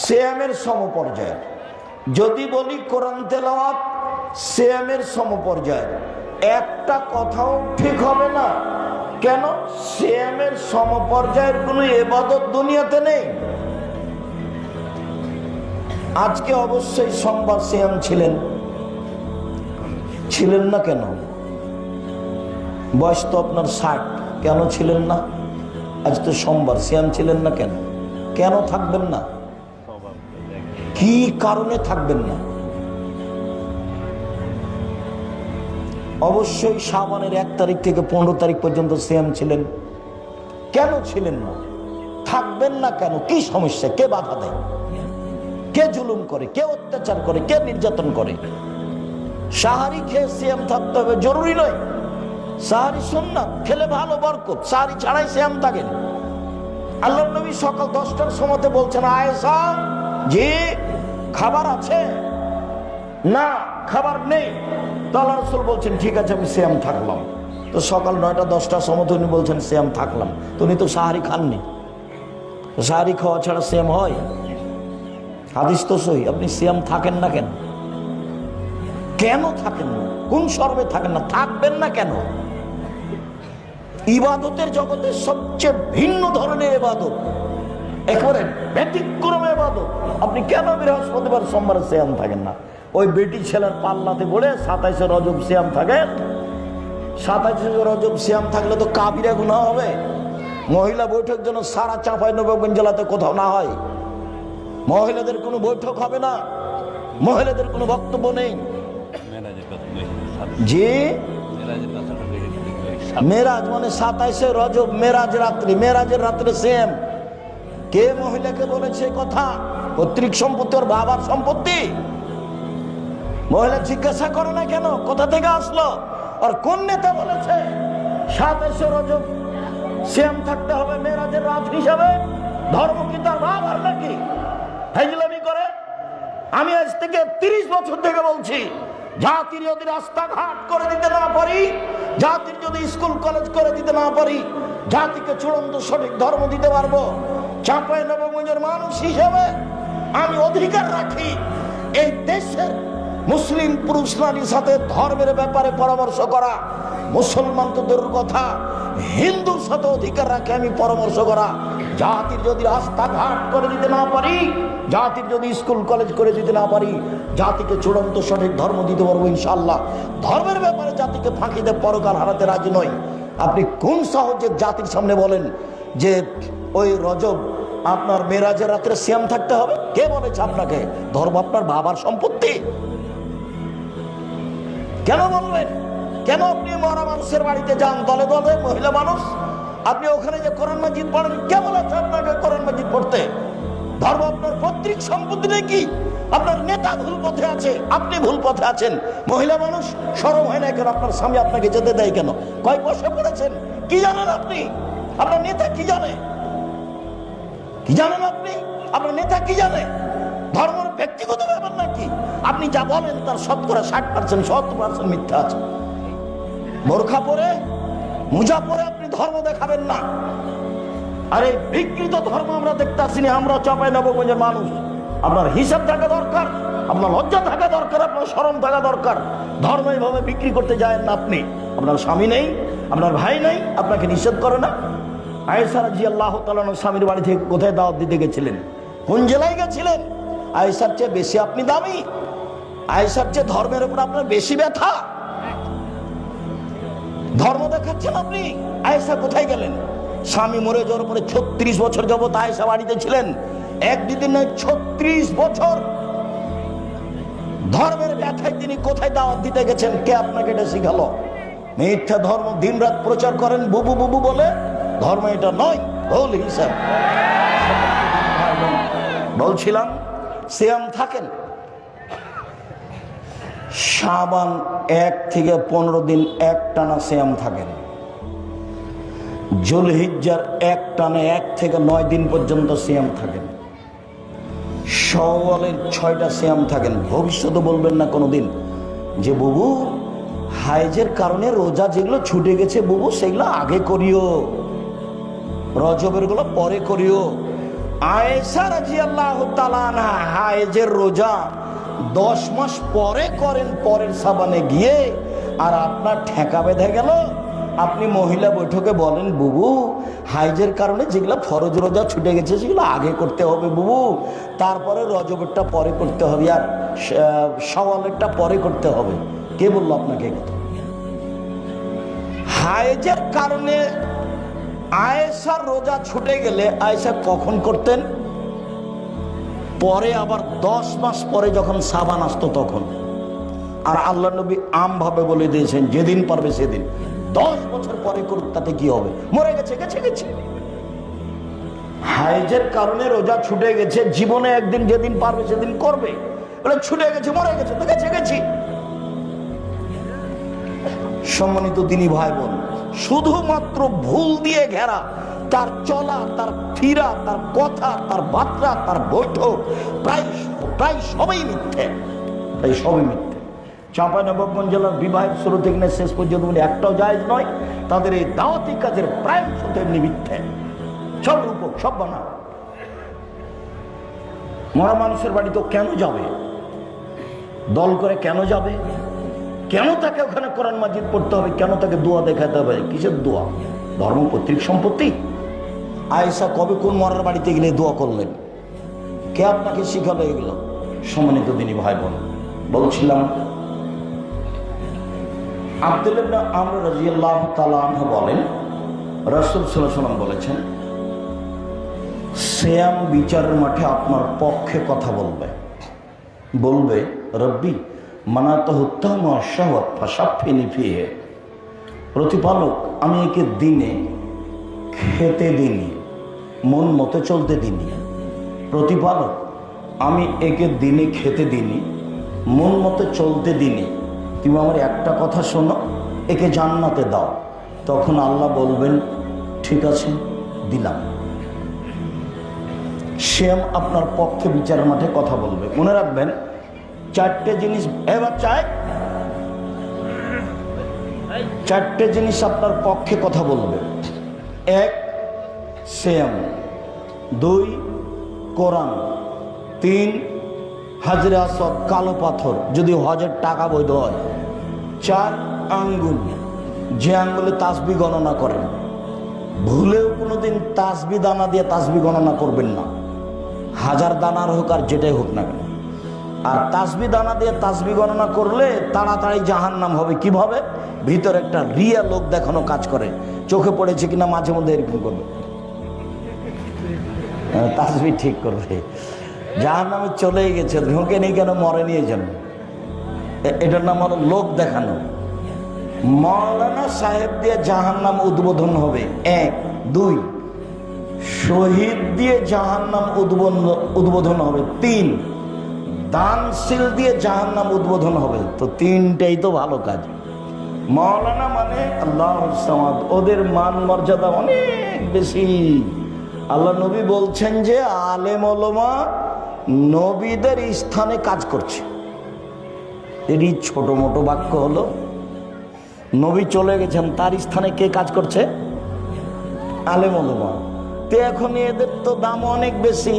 সিয়ামের সমপর্যায়। যদি বলি কোরআন তেলাওয়াত সিয়ামের সমপর্যায়, একটা কথাও ঠিক হবে না। কেন? সিয়ামের সমপর্যায়ের কোনো ইবাদত দুনিয়াতে নেই। আজকে অবশ্যই সোমবার সিয়াম ছিলেন না কেন? বয়স তো আপনার 60, কেন ছিলেন না? আজ তো সোমবার, সিয়াম ছিলেন না কেন? কেন থাকবেন না? কি কারণে থাকবেন না? অবশ্যই শাবানের 1 তারিখ থেকে 15 তারিখ পর্যন্ত সিয়াম ছিলেন। কেন ছিলেন না? থাকবেন না কেন? কি সমস্যা? কে বাধা দেয়? কে জুলুম করে? কে অত্যাচার করে? কে নির্যাতন করে? সাহারি খেয়ে সিয়াম থাকতে হবে জরুরি নয়। সাহারি সুন্নাত, খেলে ভালো, বরকত। সাহারি ছাড়াই সিয়াম থাকেন। আল্লাহর নবী সকাল 10টার সময়তে বলছেন, আয়েশা জি খাবার আছে? না, খাবার নেই। তো আল্লাহ রাসূল বলছেন ঠিক আছে আমি সিয়াম থাকলাম। তো সকাল 9টা 10টার সময় উনি বলছেন সিয়াম থাকলাম। তো উনি তো সাহারি খাননি। সাহারি খাওয়া ছাড়া সিয়াম হয়? হাদিস তো সহি। আপনি সিয়াম থাকেন না কেন? কেন থাকেন না? কোন শর্বে থাকেন না? থাকবেন না কেন? ইবাদতের জগতে সবচেয়ে ভিন্ন ধরনের ইবাদত, একেবারে ব্যতিক্রম ইবাদত। আপনি কেন বৃহস্পতিবার সোমবার সিয়াম থাকেন না? ওই বেটি ছেলের পাল্লাতে পড়ে 27শে রজব সিয়াম থাকেন। 27শে রজব সিয়াম থাকলে তো কাবিরা গুনাহ হবে। মহিলা বৈঠক যেন সারা চাঁপাইনবাবগঞ্জ জেলাতে কোথাও না হয়। মহিলাদের কোনো বৈঠক হবে না, মহিলাদের কোনো বক্তব্য নেই। জি, মেরাজ মানে 27শে রজব, মেরাজ রাত্রি, মেরাজের রাত্রে সিয়াম। কে মহিলাকে বলেছে কথা? পৈতৃক সম্পত্তি ওর বাবার সম্পত্তি। মহিলা জিজ্ঞাসা করে না কেন কোথা থেকে আসলো? আর কোন নেতা বলেছে 27শে রজব সিয়াম থাকতে হবে মেরাজের রাত হিসাবে? ধর্ম কি তার বাবার নাকি? হাইজলামি করে। আমি আজ থেকে 30 বছর থেকে বলছি, জাতির যদি রাস্তাঘাট করে দিতে না পারি, জাতির যদি স্কুল কলেজ করে দিতে না পারি, জাতিকে চূড়ান্ত সঠিক ধর্ম দিতে পারবো, চাঁপাইনবাবগঞ্জের মানুষ হিসেবে আমি অধিকার রাখি এই দেশের মুসলিম পুরুষ নারীর সাথে ধর্মের ব্যাপারে পরামর্শ করা। মুসলমান তো দূরের কথা, হিন্দুর সাথে অধিকার রাখে আমি পরামর্শ করা। জাতির যদি রাস্তাঘাট করে দিতে না পারি, জাতির যদি স্কুল কলেজ করে দিতে না পারি, জাতিকে চূড়ান্ত সঠিক ধর্ম দিতে পারবো ইনশাআল্লাহ। ধর্মের ব্যাপারে জাতিকে ফাঁকি দিয়ে পরকাল হারাতে রাজি নই। আপনি কোন সাহসে জাতির সামনে বলেন যে ওই রজব আপনার মেরাজের রাত্রে সিয়াম থাকতে হবে? কে বলেছে আপনাকে? ধর্ম আপনার বাবার সম্পত্তি? কেন বলবেন? কেন আপনি মরা মানুষের বাড়িতে যান দলে দলে, মহিলা মানুষ, আপনি ওখানে যে কোরআন মাজিদ পড়েন? কে বলেছে আপনাকে কোরআন মাজিদ পড়তে? ধর্ম আপনার পৈতৃক সম্পত্তি নাকি? আপনার নেতা ভুল পথে আছে, আপনি ভুল পথে আছেন। মহিলা মানুষ, শরম হয় না কেন? আপনার স্বামী আপনাকে যেতে দেয় কেন? কয় পয়সা পড়েছেন? কি জানেন আপনি? আপনার নেতা কি জানে? কি জানেন আপনি? আপনার নেতা কি জানে? ধর্মের ব্যক্তিগত ব্যাপার নাকি? আপনি যা বলেন তার শতকরা 60%, 70% মিথ্যা আছে। বোরখা পরে, মোজা পরে আপনি ধর্ম দেখাবেন না। আরে বিকৃত ধর্ম আমরা দেখতে আসিনি, আমরা চাঁপাইনবাবগঞ্জের মানুষ। আপনার হিসাব থাকা দরকার, আপনার লজ্জা থাকা দরকার, আপনার শরম থাকা দরকার। ধর্ম এইভাবে বিক্রি করতে যায় না আপনি। আপনার স্বামী নেই, আপনার ভাই নেই, আপনাকে নিষেধ করে না? আয়েশা রাদিয়াল্লাহু তাআলা স্বামীর বাড়ি থেকে কোথায় দাওয়াত দিতে গেছিলেন? কোন জেলায় গেছিলেন? আয়েশার চেয়ে বেশি আপনি দামি? আয়েশার চেয়ে ধর্মের উপর আপনার বেশি ব্যথা? ধর্ম দেখাচ্ছেন আপনি। আয়েশা কোথায় গেলেন? স্বামী মরে যাওয়ার পরে 36 বছর যাবত আয়েশা বাড়িতে ছিলেন। এক দুদিন নয়, 36 বছর ধর্মের ব্যথায় তিনি কোথায় দাওয়াত দিতে গেছেন? কে আপনাকে এটা শিখালো? মিথ্যা ধর্ম দিন রাত প্রচার করেন বুবু বুবু বলে। ধর্ম এটা নয়, ভুল হিসাব। বলছিলাম সিয়াম থাকেন। শাবান 1 থেকে 15 দিন একটানা সিয়াম থাকেন। জুলহিজ্জার একটানা 1 থেকে 9 দিন পর্যন্ত সিয়াম থাকেন। শাওয়ালের 6টা সিয়াম থাকেন। ভবিষ্যতে বলবেন না কোনোদিন যে বুবু হাইজের কারণে রোজা যেগুলো ছুটে গেছে বুবু সেগুলো আগে করিও, রজবের গুলো পরে করিও। আয়েশা রাদিয়াল্লাহু তাআলা আনহা হাইজের রোজা 10 মাস পরে করেন, পরের সাবানে গিয়ে। আর আপনার ঠেকা বেঁধে গেল, আপনি মহিলা বৈঠকে বলেন বুবু হাইজের কারণে যেগুলো ফরজ রোজা ছুটে গেছে সেগুলো আগে করতে হবে বুবু, তারপরে রজবেরটা পরে করতে হবে, আর শাওয়ালেরটা পরে করতে হবে। কে বললো আপনাকে? হাইজের কারণে আয়েশার রোজা ছুটে গেলে আয়েশা কখন করতেন? পরে, আবার 10 মাস পরে যখন সাবান আসতো তখন। আর আল্লাহ নবী আমভাবে বলে দিয়েছেন যেদিন পারবে সেদিন। 10 বছর পরে করুক, তাতে কি হবে? মরে গেছে, গেছে গেছে। হাইজের কারণে রোজা ছুটে গেছে, জীবনে একদিন যেদিন পারবে সেদিন করবে। বলে ছুটে গেছে, মরে গেছে, তো গেছে গেছি। সম্মানিত দিনী ভাই বোন, শুধুমাত্র ভুল দিয়ে ঘেরা তার চলা, তার ফিরা, তার কথা, তার বার্তা, তার বৈঠক প্রায় সবই মিথ্যে, প্রায় সবই মিথ্যে। চাঁপাইনবাবগঞ্জ জেলার বিবাহের শুরু থেকে শেষ পর্যন্ত একটাও জায়েজ নয়। তাদের এই দাওয়াতি কাজের প্রায় তেমনি মিথ্যে, সব রূপক, সব বানা। মরা মানুষের বাড়ি তো কেন যাবে? দল করে কেন যাবে? কেন তাকে ওখানে কোরআন মাজিদ পড়তে হবে? কেন তাকে দোয়া দেখাতে হবে? কিসের দোয়া? ধর্ম পৈতৃক সম্পত্তি? আয়েশা কবে কোন মরার বাড়িতে গেলে দোয়া করলেন? কে আপনাকে শিখালো এগুলো? সম্মানিত দিনী ভাই বোন, বলছিলাম আব্দুল্লাহ ইবনে আমর রাদিয়াল্লাহু তাআলা আনহু বলেন, রাসূল সাল্লাল্লাহু আলাইহি ওয়াসাল্লাম বলেছেন, সিয়াম বিচারের মাঠে আপনার পক্ষে কথা বলবে। বলবে রব্বি মানাতাহুত্তামু আশ-শাহওয়াত ফাশাফিনি ফিহি। প্রতিপালক, আমি একে দিনে খেতে দিনি, মন মতো চলতে দিনি। প্রতিপালক, আমি একে দিনে খেতে দিনি, মন মতো চলতে দিনি। তুমি আমার একটা কথা শোনো, একে জান্নাতে দাও। তখন আল্লাহ বলবেন ঠিক আছে, দিলাম। সিয়াম আপনার পক্ষে বিচারের মাঠে কথা বলবে। মনে রাখবেন 4টে জিনিস, এবার চারটে জিনিস আপনার পক্ষে কথা বলবে। 1 সিয়াম, 2 কোরআন, 3 হাজরে আসওয়াদ কালো পাথর যদি হজের টাকা বৈধ হয়, 4 আঙ্গুল, যে আঙ্গুলে তাসবিহ গণনা করেন। ভুলেও কোনোদিন তাসবিহ দানা দিয়ে তাসবিহ গণনা করবেন না, 1000 দানার হোক আর যেটাই হোক না কেন। আর তাসবিহ দানা দিয়ে তাসবিহ গণনা করলে তাড়াতাড়ি জাহান্নাম হবে। কিভাবে? ভিতরে একটা রিয়া লোক দেখানো কাজ করে, চোখে পড়েছে কিনা মাঝে মধ্যে এরকম করবে। তাসবিহ ঠিক করবে। জাহান্নামে চলেই গেছে, ঢোকেনি কেন, মরেনি এই জন্য। এটার নাম হলো লোক দেখানো। মাওলানা সাহেব দিয়ে জাহান্নাম উদ্বোধন হবে, 1। 2, শহীদ দিয়ে জাহান্নাম উদ্বোধন হবে, 3। দানশীল দিয়ে জাহান্নাম উদ্বোধন হবে। তো 3টাই তো ভালো কাজ। মাওলানা মানে আল্লাহুস সামাদ, ওদের মান মর্যাদা অনেক বেশি। আল্লাহ নবী বলছেন যে আলেম ওলামা নবীদের স্থানে কাজ করছে। এরই ছোট মোটো বাক্য হলো, নবী চলে গেছেন, তার স্থানে কে কাজ করছে? আলেম ওলামা। তো এখন এদের তো দাম অনেক বেশি,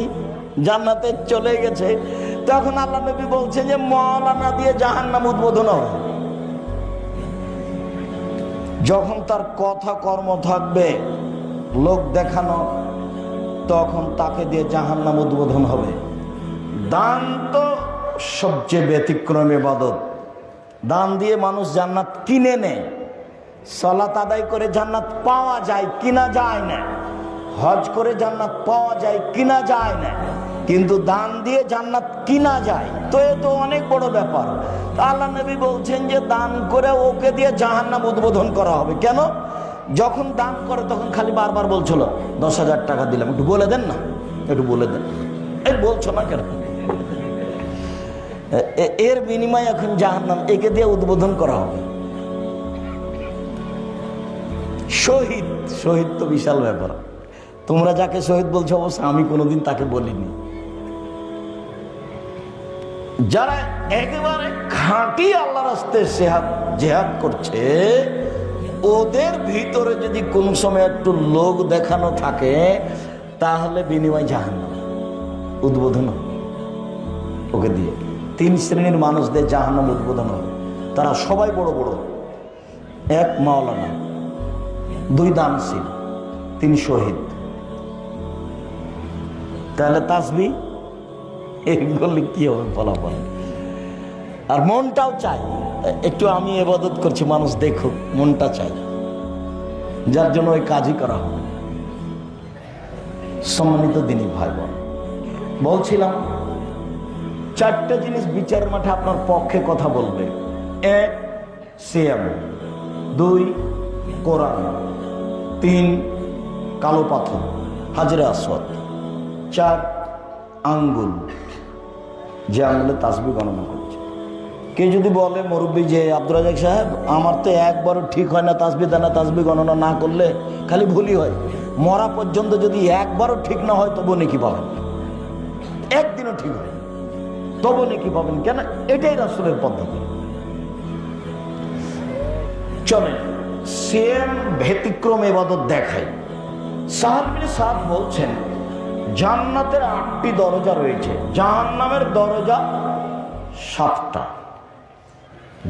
জান্নাতে চলে গেছে। তো এখন আল্লাহ নবী বলছে যে মাওলানা দিয়ে জাহান্নাম উদ্বোধন হবে। যখন তার কথা কর্ম থাকবে লোক দেখানো, তখন তাকে দিয়ে জাহান্নাম উদ্বোধন হবে। দান তো সবচেয়ে ব্যতিক্রম ইবাদত। দান দিয়ে মানুষ জান্নাত কিনে নেয়। সালাত আদায় করে জান্নাত পাওয়া যায়, কিনা যায় না। হজ করে জান্নাত পাওয়া যায়, কিনা যায় না। কিন্তু দান দিয়ে জান্নাত কিনা যায়, তো এ তো অনেক বড় ব্যাপার। আল্লাহ নবী বলছেন যে দান করে ওকে দিয়ে জাহান্নাম উদ্বোধন করা হবে। কেন? যখন দান করে তখন খালি বারবার বলছিল 10,000 টাকা দিলাম, একটু বলে দেন না, একটু বলে দেন। এই বলছো না কেন? এর বিনিময়ে এখন জাহান্নাম, একে দিয়ে উদ্বোধন করা হবে। শহীদ, শহীদ তো বিশাল ব্যাপার। তোমরা যাকে শহীদ বলছো অবশ্য আমি কোনোদিন তাকে বলিনি। যারা একেবারে খাঁটি আল্লাহ রাস্তায় জেহাদ করছে, ওদের ভিতরে যদি কোন সময় একটু লোক দেখানো থাকে, তাহলে বিনিময় জাহান্নাম উদ্বোধন হবে ওকে দিয়ে। 3 শ্রেণীর মানুষদের জাহান্নাম উদ্বোধন হবে। তারা সবাই বড় বড়। 1 মাওলানা, 2 দানশীল, 3 শহীদ। তাহলে তাসবিহ এই বললে কি হবে ফলাফল? আর মনটাও চাই একটু, আমি ইবাদত করছি মানুষ দেখুক, মনটা চাই, যার জন্য ওই কাজই করা হবে। সম্মানিত দিনী ভাই বোন, বলছিলাম 4টা জিনিস বিচার মাঠে আপনার পক্ষে কথা বলবে। 1 সিয়াম, 2 কোরআন, 3 কালো পাথর হাজরে আসওয়াদ, 4 আঙ্গুল, যে আঙ্গুলে তাসবিহ গণনা করছে। কে যদি বলে মুরব্বী যে আব্দুর রাজাক সাহেব আমার তো একবারও ঠিক হয় না তাসবিহ দানা, তাসবিহ গণনা না করলে খালি ভুলই হয়, মরা পর্যন্ত যদি একবারও ঠিক না হয় তবু নেকি পাবেন, একদিনও ঠিক হয় তবু নেকি পাবেন। কেন? এটাই রাসূলের পদ্ধতি। চলেন সেম ব্যতিক্রম ইবাদত দেখাই। সাহাব বিন সাদ বলছেন জান্নাতের 8টি দরজা রয়েছে, জাহান্নামের দরজা 7টা।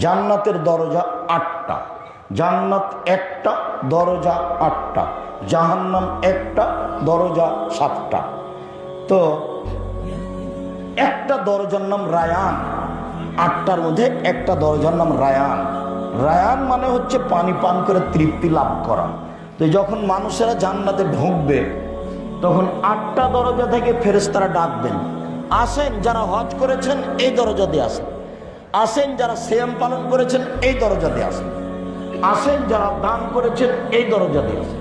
জান্নাতের দরজা 8টা, জান্নাত একটা, দরজা 8টা, জাহান্নাম একটা, দরজা 7টা। তো একটা দরজার নাম রায়ান, 8টার মধ্যে একটা দরজার নাম রায়ান। রায়ান মানে হচ্ছে পানি পান করে তৃপ্তি লাভ করা। তো যখন মানুষেরা জান্নাতে ঢুকবে তখন 8টা দরজা থেকে ফেরেশতারা ডাকবেন, আসেন যারা হজ করেছেন এই দরজা দিয়ে আসেন, আসেন যারা সিয়াম পালন করেছেন এই দরজা দিয়ে আসেন, আসেন যারা দান করেছেন এই দরজা দিয়ে আসেন,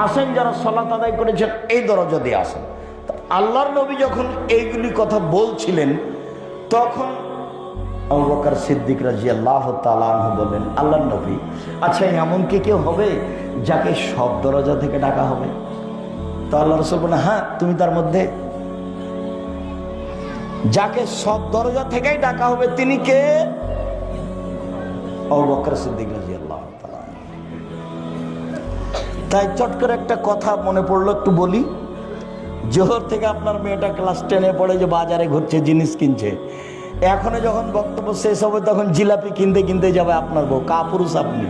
আসেন যারা সালাত আদায় করেছেন এই দরজা দিয়ে আসেন। আল্লাহর নবী যখন এইগুলি কথা বলছিলেন তখন আবু বকর সিদ্দিক রাদিয়াল্লাহু তাআলা আনহু বললেন, আল্লাহর নবী, আচ্ছা এমন কি কেউ হবে যাকে সব দরজা থেকে ডাকা হবে? তো আল্লাহ রাসূল বলেন, হ্যাঁ তুমি তার মধ্যে। যাকে সব দরজা থেকেই ডাকা হবে তিনি কে? আবু বকর সিদ্দিক রাদিয়াল্লাহু তাআলা। তাই চট করে একটা কথা মনে পড়লো, একটু বলি। জোহর থেকে আপনার মেয়েটা ক্লাস 10-এ পড়ে, যে বাজারে ঘুরছে, জিনিস কিনছে। এখনো যখন বক্তব্য শেষ হবে তখন জিলাপি কিনতে কিনতে যাবে আপনার বউ। কাপুরুষ আপনি,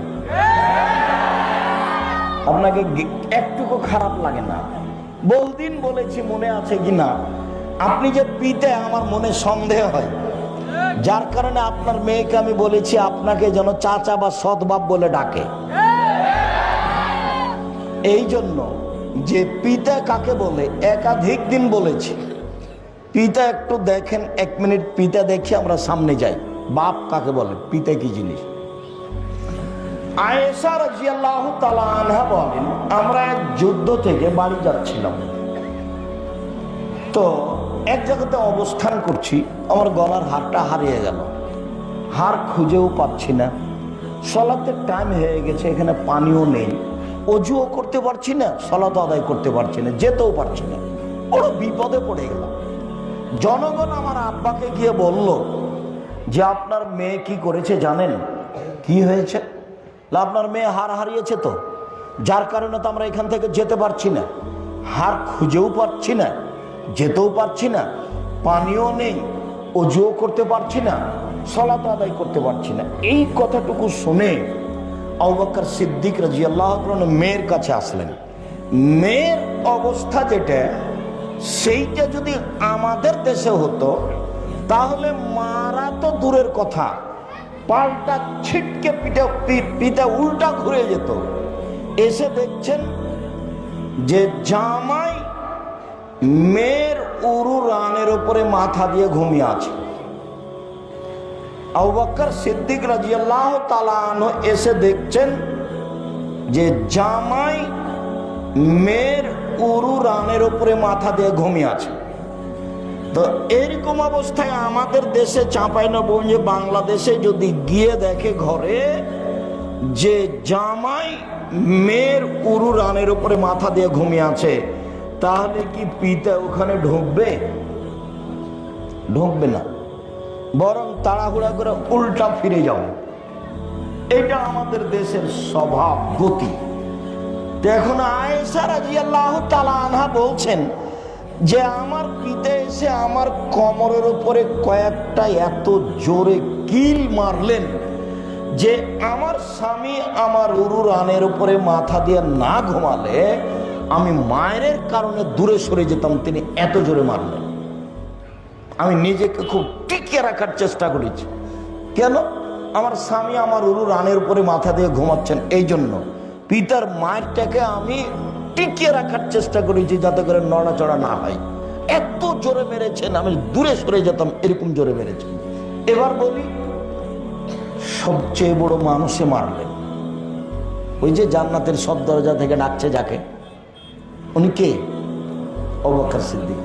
আপনাকে একটুকু খারাপ লাগে না? বহুদিন বলেছি, মনে আছে কিনা, আপনি যে পিতে আমার মনে সন্দেহ হয়, যার কারণে আপনার মেয়েকে আমি বলেছি আপনাকে যেন চাচা বা সৎ বাপ বলে ডাকে। এই জন্য যে পিতা কাকে বলে, একাধিক দিন বলেছি। পিতা একটু দেখেন, 1 মিনিট পিতা দেখি আমরা সামনে যাই। বাপ কাকে বলে, পিতা কি জিনিস? আয়েশা রাদিয়াল্লাহু তাআলা আনহা বলেন, আমরা এক যুদ্ধ থেকে বাড়ি যাচ্ছিলাম, তো এক জায়গাতে অবস্থান করছি, আমার গলার হারটা হারিয়ে গেল, হার খুঁজেও পাচ্ছি না। সলাতের টাইম হয়ে গেছে, এখানে পানিও নেই, অজুও করতে পারছি না, সলাত আদায় করতে পারছি না, যেতেও পারছি না, বড় বিপদে পড়ে গেলাম। জনগণ আমার আব্বাকে গিয়ে বলল যে আপনার মেয়ে কি করেছে জানেন? কি হয়েছে? আপনার মেয়ে হার হারিয়েছে, তো যার কারণে তো আমরা এখান থেকে যেতে পারছি না, হার খুঁজেও পাচ্ছি না, যেতেও পারছি না, পানিও নেই, অজুও করতে পারছি না, সালাত আদায় করতে পারছি না। এই কথাটুকু শুনে আবু বকর সিদ্দিক রাদিয়াল্লাহু তাআলা মেয়ের কাছে আসলেন। মেয়ের অবস্থা যেটা, সেইটা যদি আমাদের দেশে হতো তাহলে মারা তো দূরের কথা, পাল্টা ছিটকে পিঠে উল্টা ঘুরে যেত। এসে দেখছেন যে জামাই মেয়ের উরু রানের উপরে মাথা দিয়ে ঘুমিয়ে আছে। আবু বকর সিদ্দিক রাদিয়াল্লাহু তাআলা আনহু এসে দেখছেন যে জামাই মেয়ের উরু রানের উপরে মাথা দিয়ে ঘুমিয়ে আছে। তো এরকম অবস্থায় আমাদের দেশে চাঁপাইনবাবগঞ্জে বাংলাদেশে যদি গিয়ে দেখে ঘরে যে জামাই মেয়ের উরু রানের উপরে মাথা দিয়ে ঘুমিয়ে আছে, তাহলে কি পিতা ওখানে ঢুকবে? ঢুকবে না, বরং তাড়াহুড়া করে উল্টা ফিরে যাও। এটা আমাদের দেশের স্বভাব, গতি। এখন আয়েশা রাদিয়াল্লাহু তাআলা আনহা বলছেন যে আমার পিতা এসে আমার কোমরের উপরে কয়েকটা এত জোরে কিল মারলেন যে আমার স্বামী আমার উরু রানের উপরে মাথা দিয়ে না ঘুমালে আমি মায়ের কারণে দূরে সরে যেতাম, তিনি এত জোরে মারলেন। আমি নিজেকে খুব টিকিয়ে রাখার চেষ্টা করেছি। কেন? আমার স্বামী আমার উরু রানের উপরে মাথা দিয়ে ঘুমাচ্ছেন, এই জন্য পিতার মায়েরটাকে আমি টিকিয়ে রাখার চেষ্টা করেছি যাতে করে নড়াচড়া না হয়। এত জোরে মেরেছেন, আমি দূরে সরে যেতাম, এরকম জোরে মেরেছেন। এবার বলি, সবচেয়ে বড় মানুষে মারলেন, ওই যে জান্নাতের সব দরজা থেকে ডাকছে যাকে, উনি কে? আবু বকর সিদ্দিক।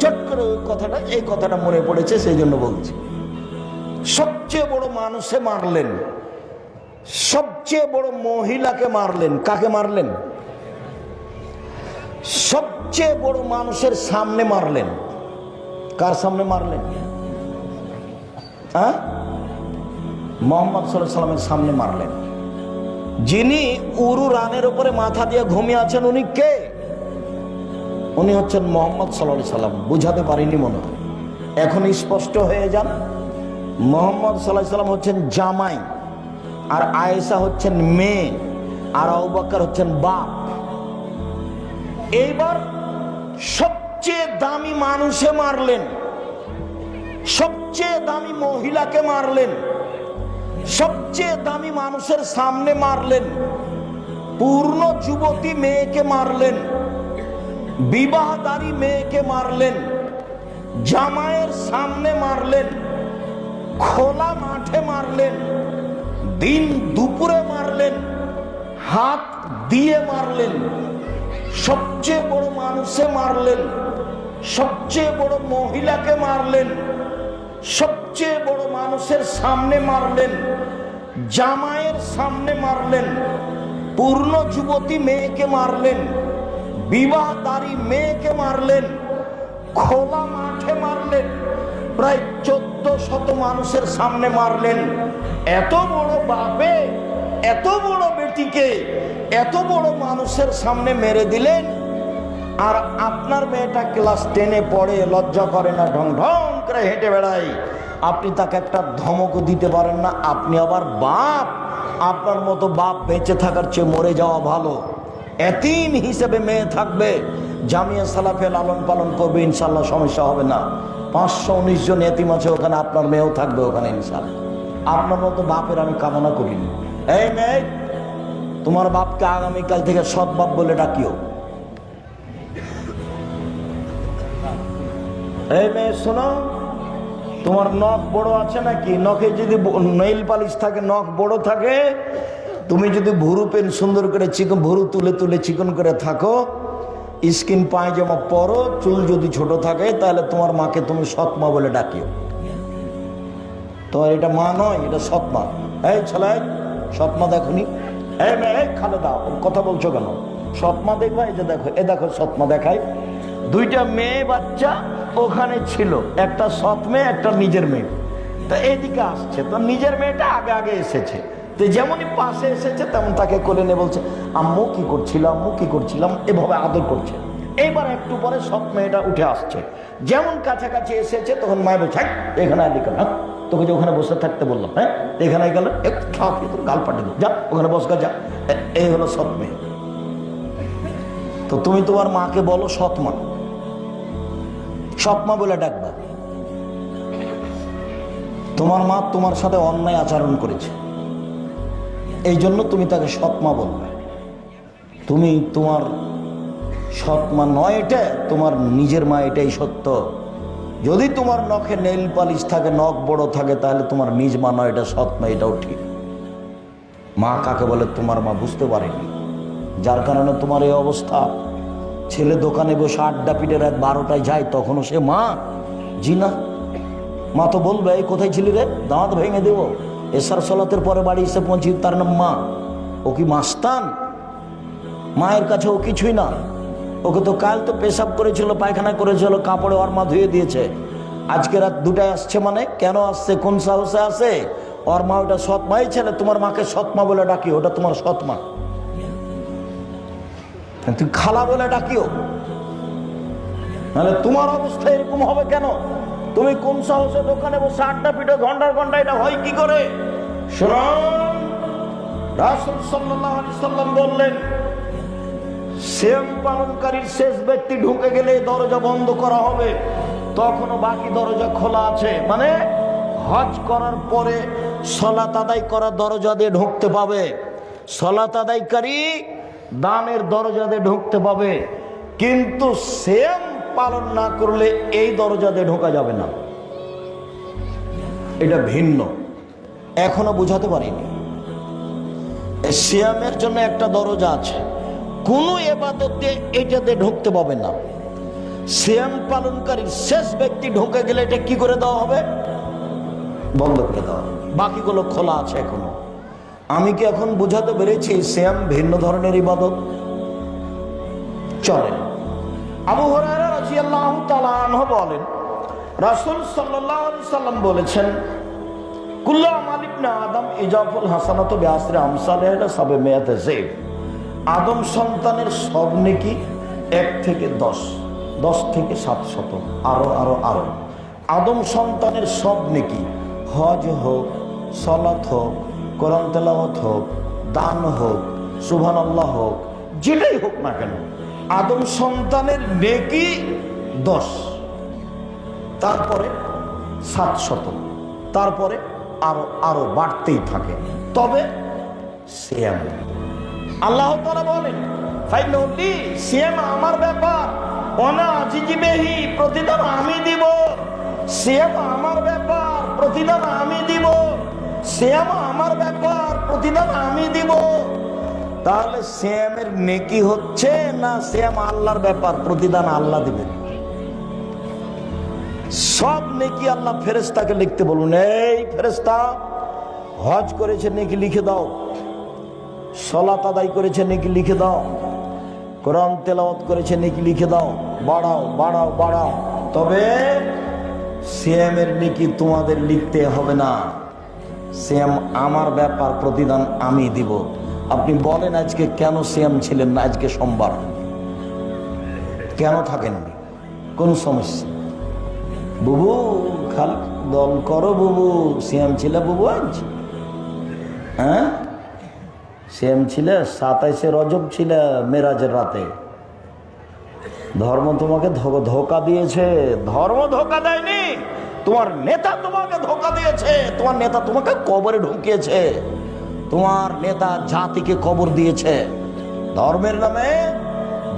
চট করে ওই কথাটা, এই কথাটা মনে পড়েছে, সেই জন্য বলছি। সবচেয়ে বড় মানুষে মারলেন, সবচেয়ে বড় মহিলাকে মারলেন। কাকে মারলেন? সবচেয়ে বড় মানুষের সামনে মারলেন। কার সামনে মারলেন? হ্যাঁ, মুহাম্মদ সাল্লাল্লাহু আলাইহি ওয়াসাল্লামের সামনে মারলেন। যিনি উরু রানের উপরে মাথা দিয়ে ঘুমিয়ে আছেন, উনি কে? উনি হচ্ছেন মুহাম্মদ সাল্লাল্লাহু আলাইহি ওয়াসাল্লাম। বুঝাতে পারিনি মনে হয়, এখন স্পষ্ট হয়ে যান। মুহাম্মদ সাল্লাল্লাহু আলাইহি ওয়াসাল্লাম হচ্ছেন জামাই, আর আয়েশা হচ্ছেন মেয়ে, আর আবু বকর হচ্ছেন বাপ। এইবার সবচেয়ে দামি মানুষে মারলেন, সবচেয়ে দামি মহিলাকে মারলেন, সবচেয়ে দামি মানুষের সামনে মারলেন, পূর্ণ যুবতী মেয়েকে মারলেন, বিবাহদারী মেয়েকে মারলেন, জামাইয়ের সামনে মারলেন, খোলা মাঠে মারলেন, দিন দুপুরে মারলেন, হাত দিয়ে মারলেন। সবচেয়ে বড় মানুষে মারলেন, সবচেয়ে বড় মহিলাকে মারলেন, সবচেয়ে বড় মানুষের সামনে মারলেন, জামাইয়ের সামনে মারলেন, পূর্ণ যুবতী মেয়েকে মারলেন, বিবাহদারী মেয়েকে মারলেন, খোলা মাঠে মারলেন, প্রায় 1400 মানুষের সামনে মারলেন। এত বড় বাপে এত বড় বেটিকে এত বড় মানুষের সামনে মেরে দিলেন, আর আপনার মেয়েটা ক্লাস 10-এ পড়ে, লজ্জা করে না, ঢং ঢং করে হেঁটে বেড়ায়, আপনি তাকে একটা ধমকও দিতে পারেন না। আপনি আবার বাপ, আপনার মতো বাপ বেঁচে থাকার চেয়ে মরে যাওয়া ভালো। এতিম হিসেবে মেয়ে থাকবে, জামিয়া সালাফে লালন পালন করবে, ইনশাল্লাহ সমস্যা হবে না। 519 জন এতিম আছে ওখানে, আপনার মেয়েও থাকবে ওখানে ইনশাল্লাহ। আপনার মতো বাপের আমি কামনা করিনি। এই মেয়ে, তোমার বাপকে আগামীকাল থেকে সৎ বাপ বলে ডাকিও। এই মেয়ে শোনো, তোমার নখ বড় আছে নাকি? নখে যদি নেইল পালিশ থাকে, নখ বড় থাকে, তুমি যদি ভুরু পেন সুন্দর করে চিকন, ভুরু তুলে তুলে চিকন করে থাকো, স্কিন পায়জামা পরো, চুল যদি ছোট থাকে, তাহলে তোমার মাকে তুমি সৎমা বলে ডাকিও। তোমার এটা মা নয়, এটা সৎমা। এই ছেলে, সৎমা দেখনি? এই মেয়ে, খালেদা, কথা বলছো কেন? সৎমা দেখবা? এই যে দেখো, এ দেখো সৎমা দেখায়। দুইটা মেয়ে বাচ্চা ওখানে ছিল, একটা সৎ মেয়ে, একটা নিজের মেয়ে। তো এইদিকে আসছে, তো নিজের মেয়েটা আগে আগে এসেছে। তো যেমনই পাশে এসেছে তেমন তাকে কোলে নিয়ে বলছে, আম্মু কি করছিলাম, আম্মু কি করছিলাম, এভাবে আদর করছে। এইবার একটু পরে সৎ মেয়েটা উঠে আসছে, যেমন কাছাকাছি এসেছে তখন মায়ের বলছে, এখানে আদিকে না, তোকে যে ওখানে বসে থাকতে বললাম, হ্যাঁ এখানে গেল, একটু খাওয়া তোর গাল পাটে দেবো, যা ওখানে বসকা যা। এই হলো সৎ মেয়ে। তো তুমি তোমার মাকে বলো সৎমা, সৎমা বলে ডাকবা। তোমার মা তোমার সাথে অন্যায় আচরণ করেছে, এই জন্য তুমি তাকে সৎমা বলবে। তুমি তোমার সৎমা নয়, এটা তোমার নিজের মা, এটাই সত্য। যদি তোমার নখে নেইল পালিশ থাকে, নখ বড় থাকে, তাহলে তোমার নিজ মা নয়, এটা সৎমা, এটাও ঠিক। মা কাকে বলে তোমার মা বুঝতে পারেনি, যার কারণে তোমার এই অবস্থা। ছেলে দোকানে বসে আড্ডা পিটে রাত 12টায় যায়, তখনও সে মা? জি না। মা তো বলবে, এই কোথায় ছিলি রে, দাঁত ভেঙে দেবো। এসার সলাতের পরে বাড়ি এসে পৌঁছি, তার নাম মা? ও কি মাস্তান? মায়ের কাছে ও কিছুই না। ওকে তো কাল তো পেশাব করেছিল, পায়খানা করেছিল, কাপড়ে ওর মা ধুয়ে দিয়েছে। আজকে রাত 2টায় আসছে, মানে কেন আসছে, কোন সাহসে আসে? ওর মা ওটা সৎমাই ছেলে, তোমার মাকে সৎমা বলে ডাকি, ওটা তোমার সৎমা। তুই খালা বলে ডাকিও, নাহলে তোমার অবস্থা এরকম হবে কেন? তুমি কোন সাহসে দোকানে বসে আড্ডা পিঠে ঘন্টার ঘন্টা, এটা হয় কি করে? শুনুন, রাসূল সাল্লাল্লাহু আলাইহি সাল্লাম বললেন, সিয়াম পালনকারীর শেষ ব্যক্তি ঢুকে গেলে দরজা বন্ধ করা হবে, তখনও বাকি দরজা খোলা আছে। মানে হজ করার পরে সালাত আদায় করার দরজা দিয়ে ঢুকতে পাবে, সালাত আদায়কারী দানের দরজা দিয়ে ঢুকতে পাবে, কিন্তু সিয়াম পালন না করলে এই দরজা দিয়ে ঢোকা যাবে না। এটা ভিন্ন, এখনো বুঝাতে পারিনি। সিয়ামের জন্য একটা দরজা আছে, কোন ইবাদত দিয়ে এটাতে ঢুকতে পাবে না। সিয়াম পালনকারী শেষ ব্যক্তি ঢুকে গেলে এটা কি করে দেওয়া হবে? বন্ধ করে দেওয়া হবে, বাকিগুলো খোলা আছে এখনো। আমি কি এখন বুঝাতে পেরেছি সিয়াম ভিন্ন ধরনের ইবাদত? চলেন, আবু হুরায়রা রাদিয়াল্লাহু তাআলা আনহু বলেন, রাসূল সাল্লাল্লাহু আলাইহি সাল্লাম বলেছেন, কুল্লু আমাল ইবনে আদম ইজাফুল হাসানাতু বিআশরি আমসালিহা সাবমিয়াতে যায়ব। আদম সন্তানের সব নেকি 1 থেকে 10, 10 থেকে 700, আরো আরো আরো। আদম সন্তানের সব নেকি, হজ হোক, সালাত হোক, কোরআন তেলাওয়াত হোক, দান হোক, সুবহানাল্লাহ হোক, যেটাই হোক না কেন, আদম সন্তানের নেকি 10, তারপরে 700, তারপরে আরো আরো বাড়তেই থাকে। তবে সিয়াম, আল্লাহ তাআলা বলেন, ফাইনালি সিয়াম আমার ব্যাপার, ওনা আজিজিবেহি, প্রতিদান আমি দিব। সিয়াম আমার ব্যাপার, প্রতিদান আমি দিব। সিয়াম আমার ব্যাপার, প্রতিদান আমি দিব। তাহলে সিয়ামের নেকি হচ্ছে না সিয়াম আল্লাহর ব্যাপার, প্রতিদান আল্লাহ দিবেন। সব নেকি আল্লাহ ফেরেশতাকে লিখতে বলুন, এই ফেরেশতা, হজ করেছে নেকি লিখে দাও, সালাত আদায় করেছে নেকি লিখে দাও, কোরআন তেলাওয়াত করেছে নেকি লিখে দাও, বাড়াও বাড়াও বাড়াও। তবে সিয়ামের নেকি তোমাদের লিখতে হবে না, সিয়াম আমার ব্যাপার, প্রতিদান আমি দিব। আপনি বলেন আজকে কেন সিয়াম ছিলেন না? আজকে সোমবার কেন থাকেননি? কোন সমস্যা? বুবু খাল দল করো, বুবু সিয়াম ছিল, বুবু আজ হ্যাঁ সিয়াম ছিল, 27শে রজব ছিল, মেরাজের রাতে। ধর্ম তোমাকে ধোকা দিয়েছে। ধর্ম ধোকা দেয়নি, তোমার নেতা তোমাকে ধোকা দিয়েছে। তোমার নেতা তোমাকে কবরে ঢুকিয়েছে, তোমার নেতা জাতিকে কবর দিয়েছে। ধর্মের নামে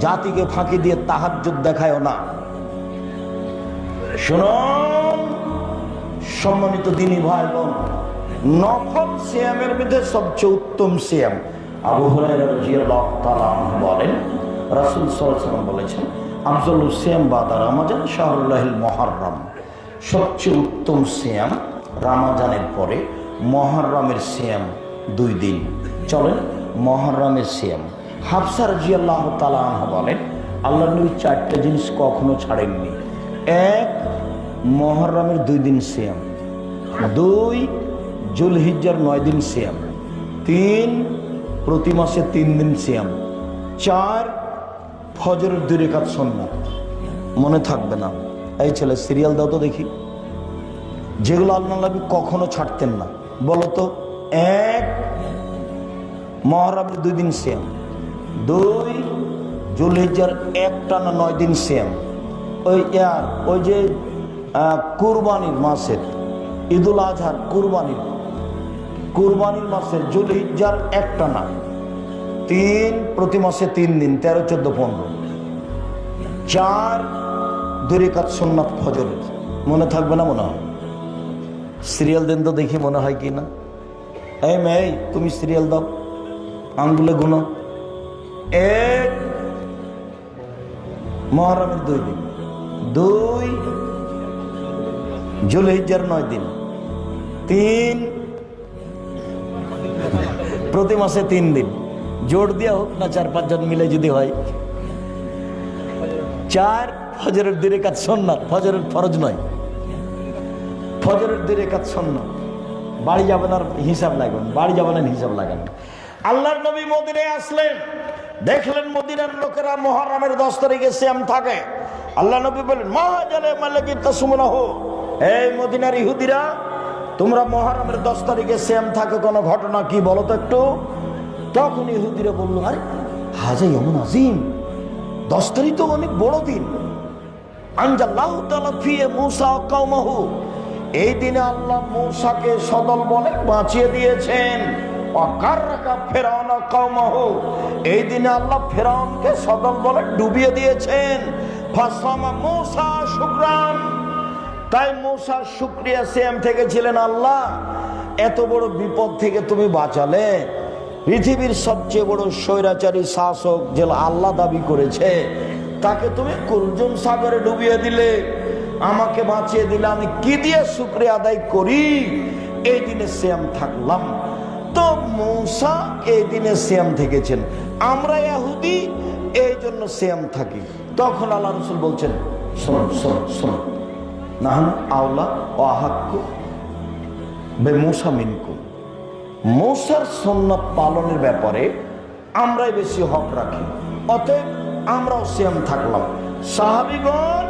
জাতিকে ফাঁকি দিয়ে তাহাজ্জুদ দেখায়ও না। শুনুন সম্মানিত দিনী ভাই বোন, নফল সিয়ামের মধ্যে সবচেয়ে উত্তম সিয়াম আবু হুরায়রা রাদিয়াল্লাহু তাআলা আনহু বলেন, রাসূল সাল্লাল্লাহু আলাইহি ওয়াসাল্লাম বলেছেন, আফজালুস সিয়াম বাদা রমাজান শাহরুল্লাহিল মুহাররম। সবচেয়ে উত্তম সিয়াম রমাজানের পরে মুহররমের সিয়াম 2 দিন। চলেন মুহররমের সিয়াম। হাফসা রাদিয়াল্লাহু তাআলা আনহা বলেন, আল্লাহর নবী 4টা জিনিস কখনো ছাড়েননি। 1 মুহররমের 2 দিন সিয়াম, 2 জুলহিজ্জার 9 দিন সিয়াম, 3 প্রতি মাসে 3 দিন সিয়াম, 4 ফজরের 2 রাকাত সুন্নাত। মনে থাকবে না? এই ছেলে সিরিয়াল দাও তো দেখি, যেগুলো আল্লাহর নবী কখনো ছাড়তেন না। বলো তো। 1 মুহররমের 2 দিন সিয়াম, 2 জুলহিজ্জার টানা 9 দিন সিয়াম, ওই যে কুরবানির মাসের ঈদুল আজহার কুরবানির মাসের জুলহিজ্জার টানা 3 প্রতি মাসে 3 দিন, 13, 14, 15, 4 2 রাকাত সুন্নাত ফজরের। মনে থাকবে না? মনে হয়। সিরিয়াল দেন তো দেখি মনে হয় কি না। এই মেয়ে, তুমি সিরিয়াল দাও, আঙ্গুলে গুনো। 1 মুহররমের 2 দিন, 2 জুলহিজ্জার 9 দিন, 3 প্রতি মাসে 3 দিন। জোর দিয়া হোক না 4-5 জন মিলে যদি হয়। 4 ফজরের 2 রাকাত সুন্নাত, ফজরের ফরজ নয়, ফজরের 2 রাকাত সুন্নাত। বাড়ি যাবেন আর হিসাব লাগবেন, বাড়ি যাবেন আর হিসাব লাগান। আল্লাহর নবী মদিনায় আসলেন, দেখলেন মদিনার লোকেরা মুহররমের 10 তারিখে সিয়াম থাকে। আল্লাহ নবী বলেন, মা জালে মালাকি তাসুমুনাহু, এই মদিনার ইহুদিরা, তোমরা মুহররমের 10 তারিখে সিয়াম থাকে, কোনো ঘটনা কি বলো তো একটু। তখন ইহুদিরা বলল, আরে হাজা ইয়ামুন আযীম, 10 তারিখ তো অনেক বড় দিন। আনজাল্লাহু তাআলা ফিহি মূসা ওয়া কওমাহু, এই দিনে আল্লাহ মূসাকে সদল বলে বাঁচিয়ে দিয়েছেন। ওয়াকাররাকা ফিরআউন ওয়া কওমাহু, এই দিনে আল্লাহ ফিরআউনকে সদল বলে ডুবিয়ে দিয়েছেন। ফাসামা মূসা শুকরান, তাই মূসা শুকরিয়া সিয়াম থেকে ছিলেন। আল্লাহ, এত বড় বিপদ থেকে তুমি বাঁচালে। পৃথিবীর সবচেয়ে বড় স্বৈরাচারী শাসক যে আল্লাহ দাবি করেছে, তাকে তুমি কুলজুম সাগরে ডুবিয়ে দিলে, আমাকে বাঁচিয়ে দিলে, আমি কি দিয়ে শুকরিয়া আদায় করি? এই দিনে সিয়াম থাকলাম। তো মূসা এই দিনে সিয়াম থেকেছেন, আমরা ইহুদি এই জন্য সিয়াম থাকি। তখন আল্লাহ রাসূল বলছেন, শুনুন শুনুন শুনুন, নাহনু আওলা ওয়া আহাক্কু বিমূসা মিনকুম, মূসার সুন্নাত পালনের ব্যাপারে আমরাই বেশি হক রাখি, অতএব আমরাও সিয়াম থাকলাম। সাহাবীগণ,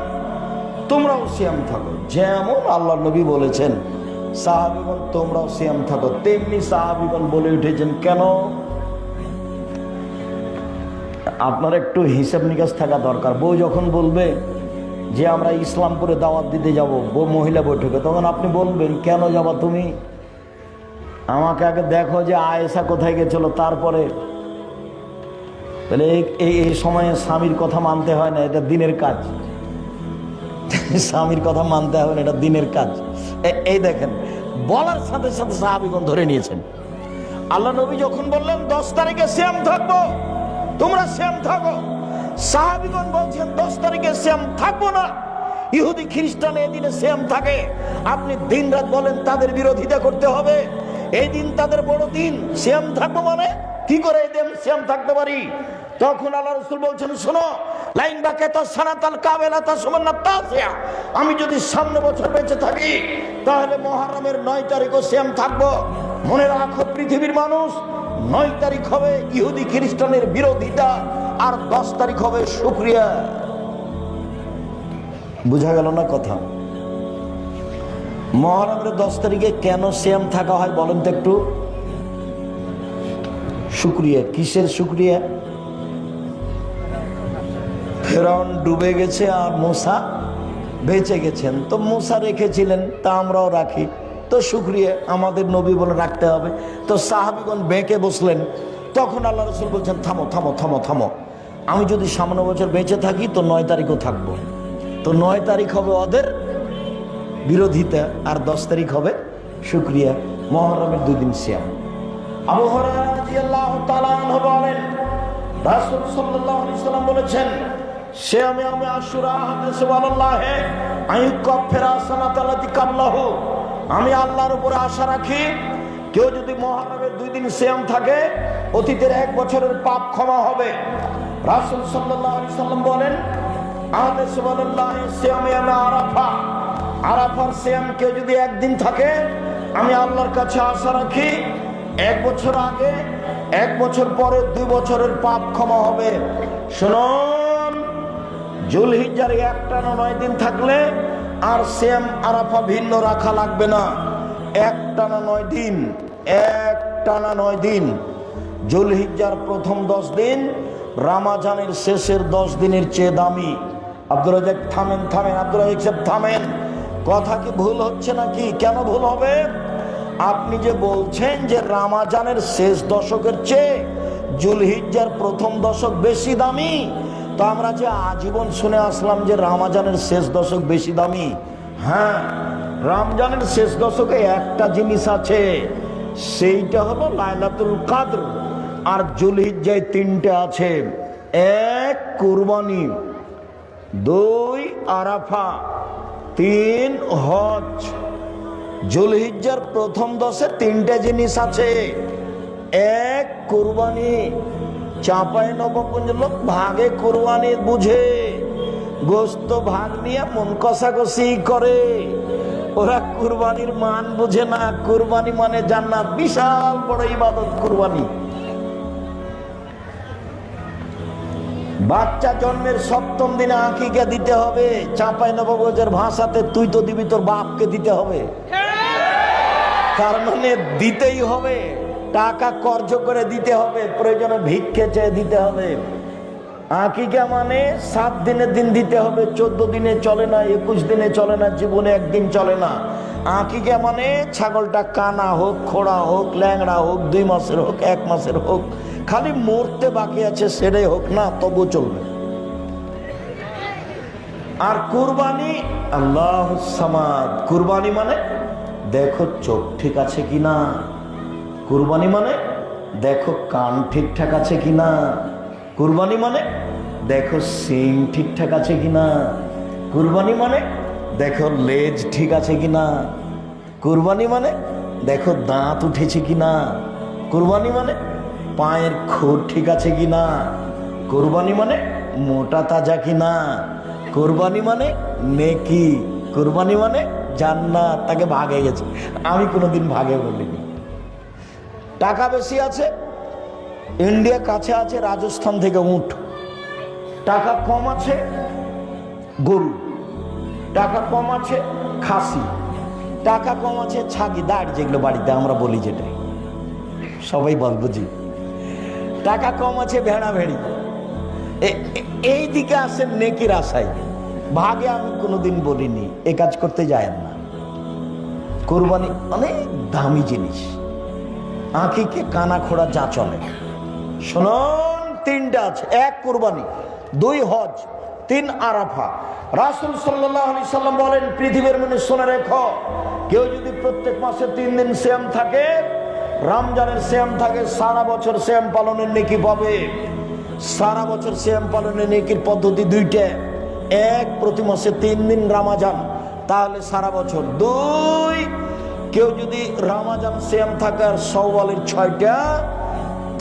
তোমরাও সিয়াম থাকো, যেমন আল্লাহ নবী বলেছেন সাহাবীগণ তোমরাও সিয়াম থাকো, তেমনি সাহাবীগণ বলে উঠেছেন। কেন? আপনার একটু হিসাব নিকাশ থাকা দরকার। বউ যখন বলবে যে আমরা ইসলামপুরে দাওয়াত দিতে যাব, মহিলা বৈঠকে, তখন আপনি বলবেন, কেন যাবা তুমি? আমাকে আগে দেখো যে আয়েশা কোথায় গেছিল, তারপরে। তাহলে এই সময়ে স্বামীর কথা মানতে হয় না, এটা দিনের কাজ। স্বামীর কথা মানতে হবে না, এটা দিনের কাজ। এই দেখেন, বলার সাথে সাথে সাহাবীগণ ধরে নিয়েছেন। আল্লাহ নবী যখন বললেন 10 তারিখে সিয়াম থাকবো, তোমরা সিয়াম থাকো, সাহাবীগণ বলছেন 10 তারিখে সিয়াম থাকবো না। ইহুদি খ্রিস্টান এই দিনে সিয়াম থাকে, আপনি দিন রাত বলেন তাদের বিরোধিতা করতে হবে। এই দিন তাদের বড় দিন, সিয়াম থাকবো মানে কি করে এই দিন সিয়াম থাকতে পারি? তখন আল্লাহ রাসূল বলছেন, শোনো, লাইন বাকাতা সানাতাল কাবেলাতা সুমান্নাত তাসিয়া, আমি যদি সামনে বছর বেঁচে থাকি তাহলে মুহররমের 9 তারিখও সিয়াম থাকবো। মনে রাখো পৃথিবীর মানুষ, 9 তারিখ হবে ইহুদি খ্রিস্টানের বিরোধিতা, আর 10 তারিখ হবে শুকরিয়া। বুঝা গেল না কথা? মুহররমের 10 তারিখে কেন সিয়াম থাকা হয় বলেন তো একটু। শুকরিয়া। কিসের শুকরিয়া? ফিরআউন ডুবে গেছে আর মূসা বেঁচে গেছেন, তো মূসা রেখেছিলেন, তা আমরাও রাখি, তো শুকরিয়া আমাদের নবী বলে রাখতে হবে। তো সাহাবীগণ বেঁকে বসলেন। তখন আল্লাহ রাসূল বলছেন, থামো থামো থামো থামো, আমি যদি সামনে বছর বেঁচে থাকি তো 9 তারিখও থাকবো। তো 9 তারিখ হবে ওদের, বিরোধিতা। আর 10 তারিখ হবে শুকরিয়া, মুহররমের 2 দিন সিয়াম। আবু হুরায়রা রাদিয়াল্লাহু তাআলা আনহু বলেন, রাসূল সাল্লাল্লাহু আলাইহি সাল্লাম বলেছেন, সিয়ামে আশুরা সুবহানাল্লাহি আইয়ুকাফিরা সানাতাল্লাতি কাবলাহু, আমি আল্লাহর উপরে আশা রাখি কেউ যদি মুহররমের 2 দিন সিয়াম থাকে অতীতের 1 বছরের পাপ ক্ষমা হবে। রাসূল সাল্লাল্লাহু আলাইহি সাল্লাম বলেন, আহলে সুবহানাল্লাহি সিয়ামে আরাফা, আরাফার সিয়াম কেউ যদি 1 দিন থাকে আমি আল্লাহর কাছে আশা রাখি 1 বছর আগে 1 বছর পরে 2 বছরের পাপ ক্ষমা হবে। শুনুন, জুলহিজ্জার 1 টানা 9 দিন থাকলে আর সিয়াম আরাফা ভিন্ন রাখা লাগবে না। 1 টানা 9 দিন, 1 টানা 9 দিন। জুলহিজ্জার প্রথম 10 দিন রমজানের শেষের 10 দিনের চেয়ে দামি। আব্দুর রাজ্জাক থামেন, আব্দুর রাজ্জাক সাহেব থামেন, কথা কি ভুল হচ্ছে নাকি? কেন ভুল হবে? আপনি যে বলছেন যে রমজানের শেষ দশকের চেয়ে জুলহিজ্জার প্রথম দশক বেশি দামি, তো আমরা যে আজীবন শুনে আসলাম যে রমজানের শেষ দশক বেশি দামি। হ্যাঁ, রমজানের শেষ দশকে একটা জিনিস আছে, সেইটা হলো লাইলাতুল কদর। আর জুলহিজ্জায় 3টে আছে, 1 কুরবানি, 2 আরাফা, 3 হজ। জুলহিজ্জার প্রথম 10-এ 3টে জিনিস আছে। 1 কুরবানি, চাঁপাই নবগঞ্জ লোক ভাগে কুরবানি বুঝে, গোস্ত ভাগ নিয়ে মন কষাকষি করে, ওরা কুরবানির মান বুঝে না। কুরবানি মানে জান্নাত, বিশাল বড় ইবাদত কুরবানি। বাচ্চা জন্মের 7ম দিনে আকিকা দিতে হবে। চাঁপাই নবগঞ্জের ভাষাতে তুই তো দিবি, তোর বাপকে দিতে হবে। তার মানে দিতেই হবে, টাকা কর্জ করে দিতে হবে, প্রয়োজনে ভিক্ষে চেয়ে দিতে হবে। আকিকা মানে 7 দিনের দিন দিতে হবে, 14 দিনে চলে না, 21 দিনে চলে না, জীবনে 1 দিন চলে না। আকিকা মানে ছাগলটা কানা হোক, খোড়া হোক, ল্যাংড়া হোক, 2 মাসের হোক, 1 মাসের হোক, খালি মরতে বাকি আছে সেটাই হোক না, তবু চলবে। আর কুরবানি, আল্লাহুস সামাদ, কুরবানি মানে দেখো চোখ ঠিক আছে কিনা, কুরবানি মানে দেখো কান ঠিকঠাক আছে কিনা, কুরবানি মানে দেখো সিং ঠিকঠাক আছে কিনা, কুরবানি মানে দেখো লেজ ঠিক আছে কিনা, কুরবানি মানে দেখো দাঁত উঠেছে কিনা, কুরবানি মানে পায়ের খুর ঠিক আছে কিনা, কুরবানি মানে মোটা তাজা কিনা, কুরবানি মানে নেকি, কুরবানি মানে জান্নাত। তাকে ভাগে গেছে, আমি কোনোদিন ভাগে বলিনি। টাকা বেশি আছে, ইন্ডিয়া কাছে আছে, রাজস্থান থেকে উট। টাকা কম আছে, গরু। টাকা কম আছে, খাসি। টাকা কম আছে, ছাগি, দাঁড়, যেগুলো বাড়িতে আমরা বলি, যেটা সবাই বলবো জি। টাকা কম আছে, ভেড়া ভেড়ি। এই দিকে আসেন নেকির আশায়, ভাগে আমি কোনোদিন বলিনি, এ কাজ করতে যায় না। কুরবানি অনেক দামি জিনিস, আঁকিকে কানা খোড়া যা চলে। শুনুন, 3টা আছে, 1 কুরবানি, 2 হজ, 3 আরাফা। রাসূল সাল্লাল্লাহু আলাইহি সাল্লাম বলেন, পৃথিবীর মনে শুনে রেখো, কেউ যদি প্রত্যেক মাসে 3 দিন সিয়াম থাকে, রমজানের সিয়াম থাকে, সারা বছর সিয়াম পালনের নেকি পাবে। সারা বছর সিয়াম পালনের নেকির পদ্ধতি 2টা। 1, প্রতি মাসে 3 দিন রমজান, তাহলে সারা বছর। 2, কেউ যদি রমজান সিয়াম থাকে আর শাওয়ালের 6টা,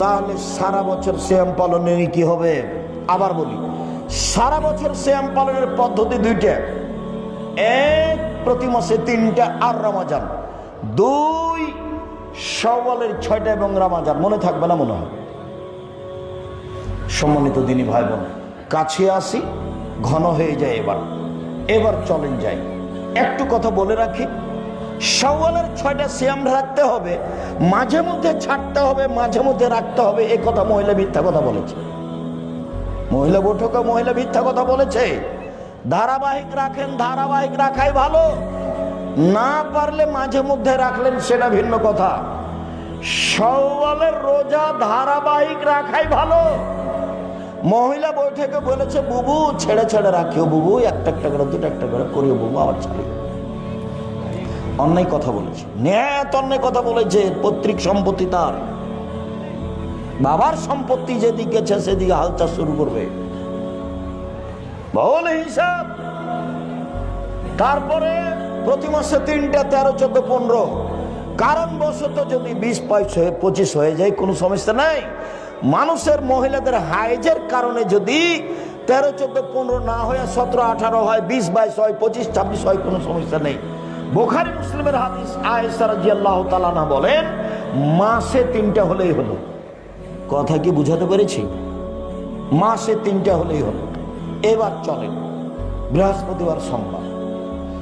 তাহলে সারা বছর সিয়াম পালনের নেকি হবে। আবার বলি, সারা বছর সিয়াম পালনের পদ্ধতি 2টা। 1, প্রতি মাসে 3টা আর রমজান। 2, শাওয়ালের 6টা এবং রমজান। মনে থাকবে না মনে হয়? সম্মানিত দিনী ভাই বোন, কাছে আসি, ঘন হয়ে যায়। এবার চলেন যাই। একটু কথা বলে রাখি, শাওয়ালের 6টা সিয়াম রাখতে হবে, মাঝে মধ্যে ছাড়তে হবে, মাঝে মধ্যে রাখতে হবে। এ কথা মহিলা মিথ্যা কথা বলেছে। মহিলা বৈঠকে মহিলা মিথ্যা কথা বলেছে। ধারাবাহিক রাখেন, ধারাবাহিক রাখাই ভালো। না পারলে মাঝে মধ্যে রাখলেন, সেটা ভিন্ন কথা। শাওয়ালের রোজা ধারাবাহিক রাখাই ভালো। মহিলা বৈঠকে বলেছে, বুবু ছেড়ে ছেড়ে রাখিও, বুবু একটা একটা করে, 2টা একটা করে করিও, বুবু আবার ছাড়িও। অন্যায় কথা বলেছে, ন্যায় অন্যায় কথা বলেছে। পৈতৃক সম্পত্তি তার, বাবার সম্পত্তি যেদিকে সেদিকে হালচাল শুরু করবে, বল হিসাব। তারপরে প্রতি মাসে 3টা, 13, 14, 15, কারণ বশত যদি 20, 25 হয়ে যায় কোনো সমস্যা নাই। মানুষের মহিলাদের হাইজের কারণে যদি 13, 14, 15 না হয়ে 17, 18 হয়, 20, 22 হয়, 25, 26 হয়, কোনো সমস্যা নেই। বুখারী মুসলিমের হাদিস, আয়েশা রাদিয়াল্লাহু তাআলা আনহা বলেন, মাসে 3টা হলেই হলো। কথা কি বুঝাতে পেরেছি? মাসে 3টা হলেই হলো। এবার চলেন বৃহস্পতিবার, সোমবার।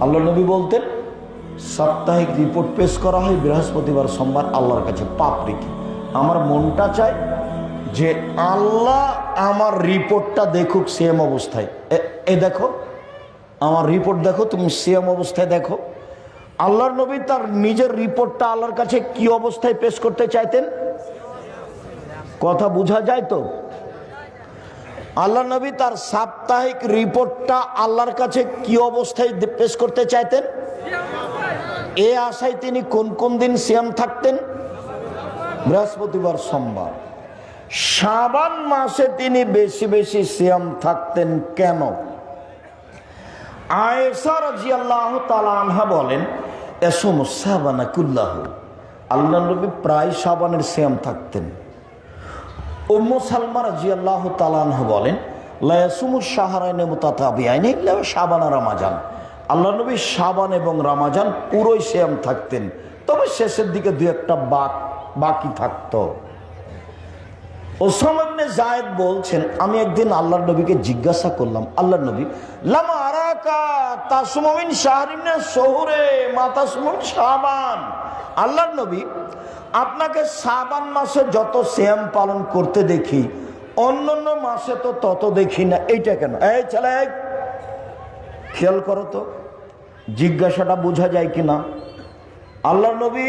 আল্লাহ নবী বলতেন সাপ্তাহিক রিপোর্ট পেশ করা হয় বৃহস্পতিবার, সোমবার আল্লাহর কাছে পাপ রেখে। আমার মনটা চায় যে আল্লাহ আমার রিপোর্টটা দেখুক সেম অবস্থায়। এ দেখো আমার রিপোর্ট, দেখো তুমি সেম অবস্থায় দেখো। আল্লাহর নবী তার নিজের রিপোর্টটা আল্লাহর কাছে কি অবস্থায় পেশ করতে চাইতেন? কথা বোঝা যায় তো? আল্লাহ নবী তার সাপ্তাহিক রিপোর্টটা আল্লাহর কাছে কি অবস্থায় পেশ করতে চাইতেন? এ আশায় তিনি কোন কোন দিন সিয়াম থাকতেন? বৃহস্পতিবার, সোমবার। শাবান মাসে তিনি বেশি বেশি সিয়াম থাকতেন কেন? আয়েশা রাদিয়াল্লাহু তাআলা আনহা বলেন, ইয়াসুমু শাবানা কুল্লাহু, আল্লাহ নবী প্রায় শাবানের সিয়াম থাকতেন। উম্মু সালমা রাদিয়াল্লাহু তাআলা আনহা বলেন, লা ইয়াসুমু শাহরাইনি মুতাতাবিআইনি ইল্লা শাবান আর রমাজান, আল্লাহ নবী শাবান এবং রমাজান পুরোই সিয়াম থাকতেন, তবে শেষের দিকে 2-1টা বাকি থাকতো। ওসামা ইবনে যায়েদ বলছেন, আমি একদিন আল্লাহর নবীকে জিজ্ঞাসা করলাম, আল্লাহর নবী, লামা আরাকা তাসুমু মিন শাহরিন শুহুরে মা তাসুমু শাবান, আল্লাহর নবী আপনাকে শাবান মাসে যত সিয়াম পালন করতে দেখি অন্যান্য মাসে তো তত দেখি না, এইটা কেন? এই ছেলে খেয়াল করো তো, জিজ্ঞাসাটা বোঝা যায় কিনা। আল্লাহর নবী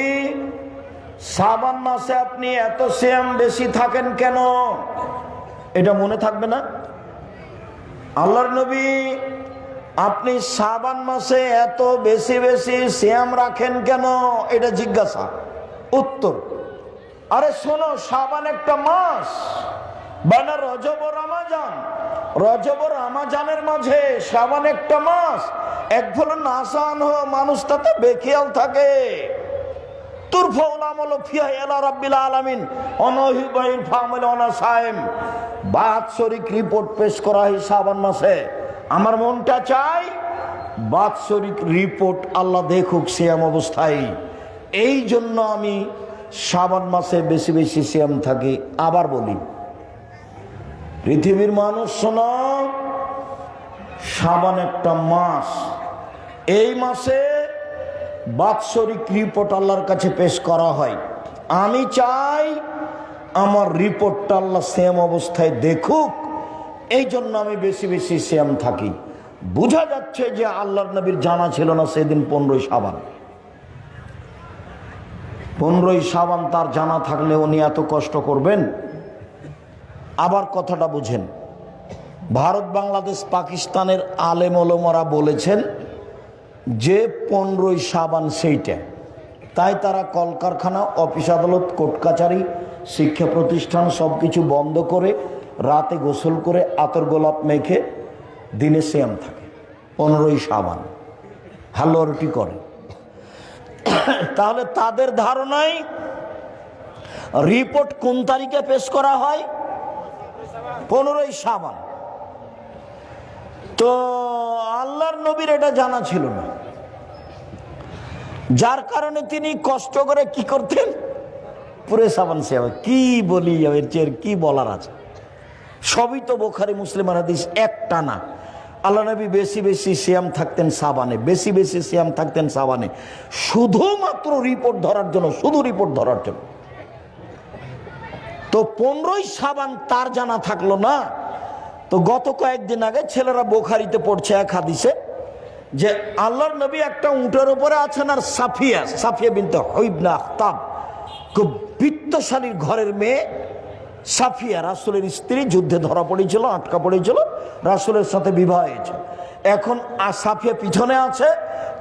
শাবান মাসে আপনি এত সিয়াম বেশি থাকেন কেন? এটা মনে থাকবে না? আল্লাহর নবী আপনি শাবান মাসে এত বেশি বেশি সিয়াম রাখেন কেন? এটা জিজ্ঞাসা। উত্তর, আরে শোনো, শাবান একটা মাস, বানা রজব ও রমাজান, রজব ও রমাজানের মাঝে শাবান একটা মাস। এক হলো নাসান হো, মানুষ তাতে বেখেয়াল থাকে। বাৎসরিক রিপোর্ট পেশ করা হয় শাবান মাসে। আমার মনটা চাই বাৎসরিক রিপোর্ট আল্লাহ দেখুক সিয়াম অবস্থায়। এই জন্য আমি শাবান মাসে বেশি বেশি সিয়াম থাকি। আবার বলি, পৃথিবীর মানুষ শোনো, শাবান একটা মাস, এই মাসে বাৎসরিক রিপোর্ট আল্লাহর কাছে পেশ করা হয়। আমি চাই আমার রিপোর্টটা আল্লাহ সেম অবস্থায় দেখুক, এই জন্য আমি বেশি বেশি সিয়াম থাকি। বোঝা যাচ্ছে যে আল্লাহর নবীর জানা ছিল না সেদিন 15ই শাবান। 15ই শাবান তার জানা থাকলে উনি এত কষ্ট করবেন? আবার কথাটা বুঝেন, ভারত, বাংলাদেশ, পাকিস্তানের আলেম ওলামারা বলেছেন যে 15ই শাবান সেইটা, তাই তারা কলকারখানা, অফিস আদালত, কোর্ট কাচারি, শিক্ষা প্রতিষ্ঠান সবকিছু বন্ধ করে রাতে গোসল করে আতর গোলাপ মেখে দিনে সিয়াম থাকে। 15ই শাবান হালুয়া রুটি করে। তাহলে তাদের ধারণায় রিপোর্ট কোন তারিখে পেশ করা হয়? 15ই শাবান। তো আল্লাহর নবীর এটা জানা ছিল না, যার কারণে তিনি কষ্ট করে কি করতেন? পুরে শাবান সিয়াম। কি বলি, এর চেয়ে কি বলার আছে? সবই তো বুখারী মুসলিমের হাদিস, একটা না। আল্লাহ নবী বেশি বেশি সিয়াম থাকতেন শাবানে, বেশি বেশি সিয়াম থাকতেন শাবানে, শুধুমাত্র রিপোর্ট ধরার জন্য, শুধু রিপোর্ট ধরার জন্য। তো 15ই শাবান তার জানা থাকলো না। তো গত কয়েকদিন আগে ছেলেরা বুখারীতে পড়ছে এক হাদিসে যে আল্লাহর নবী একটা উটের উপরে আছেন, আর সাফিয়া বিনতে হুয়াই ইবনে আখতাব, খুব বিত্তশালীর ঘরের মেয়ে সাফিয়া, রাসূলের স্ত্রী, যুদ্ধে ধরা পড়েছিল, আটকা পড়েছিল, রাসূলের সাথে বিবাহ হয়েছে। এখন সাফিয়া পিছনে আছে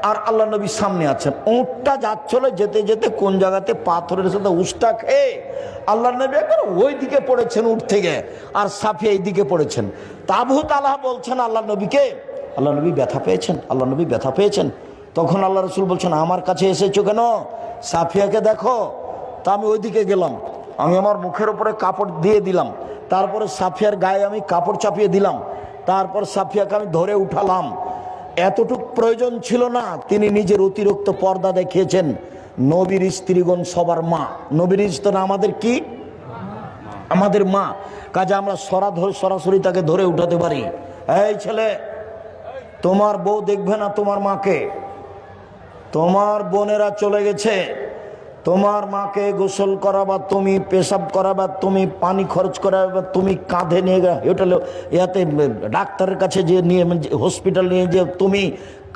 আর আল্লাহ নবী সামনে আছেন। উঁটটা যাচ্ছিল, যেতে যেতে কোন জায়গাতে পাথরের সাথে উষ্টা খেয়ে আল্লাহ নবী একবার ওই দিকে পড়েছেন উঠ থেকে, আর সাফিয়া এই দিকে পড়েছেন। আবু তালহা বলছেন আল্লাহ নবীকে, আল্লাহ নবী ব্যথা পেয়েছেন, আল্লাহ নবী ব্যথা পেয়েছেন। তখন আল্লাহ রসুল বলছেন, আমার কাছে এসেছো কেন? সাফিয়াকে দেখো। তা আমি ওইদিকে গেলাম, আমি আমার মুখের উপরে কাপড় দিয়ে দিলাম, তারপরে সাফিয়ার গায়ে আমি কাপড় চাপিয়ে দিলাম, তারপর সাফিয়াকে আমি ধরে উঠালাম। এতটুক প্রয়োজন ছিল না, তিনি নিজের অতিরিক্ত পর্দা দেখিয়েছেন। নবীর স্ত্রীগণ সবার মা, নবীর স্ত্রী আমাদের কি? আমাদের মা। কাজে আমরা সরাসরি তাকে ধরে উঠাতে পারি। এই ছেলে, তোমার বউ দেখবে না তোমার মাকে, তোমার বোনেরা চলে গেছে, তোমার মাকে গোসল করাবা তুমি, পেশাব করাবা তুমি, পানি খরচ করাবা তুমি, কাঁধে নিয়ে হোটেলে ইয়াতে ডাক্তারের কাছে যে নিয়ে হসপিটাল নিয়ে যে তুমি,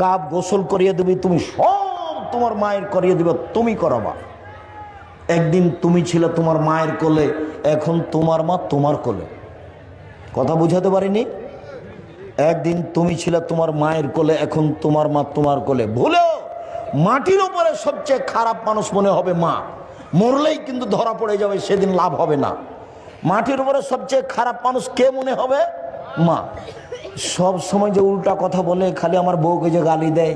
কাপ গোসল করিয়ে দেবে তুমি, সব তোমার মায়ের করিয়ে দিবা, তুমি করাবা। একদিন তুমি ছিলে তোমার মায়ের কোলে, এখন তোমার মা তোমার কোলে। কথা বুঝাতে পারিনি? একদিন তুমি ছিলে তোমার মায়ের কোলে, এখন তোমার মা তোমার কোলে। ভুলেও মাটির উপরে সবচেয়ে খারাপ মানুষ মনে হবে মা, মরলেই কিন্তু ধরা পড়ে যাবে, সেদিন লাভ হবে না। মাটির উপরে সবচেয়ে খারাপ মানুষ কে মনে হবে? মা। সব সময় যে উল্টা কথা বলে, খালি আমার বউকে যে গালি দেয়,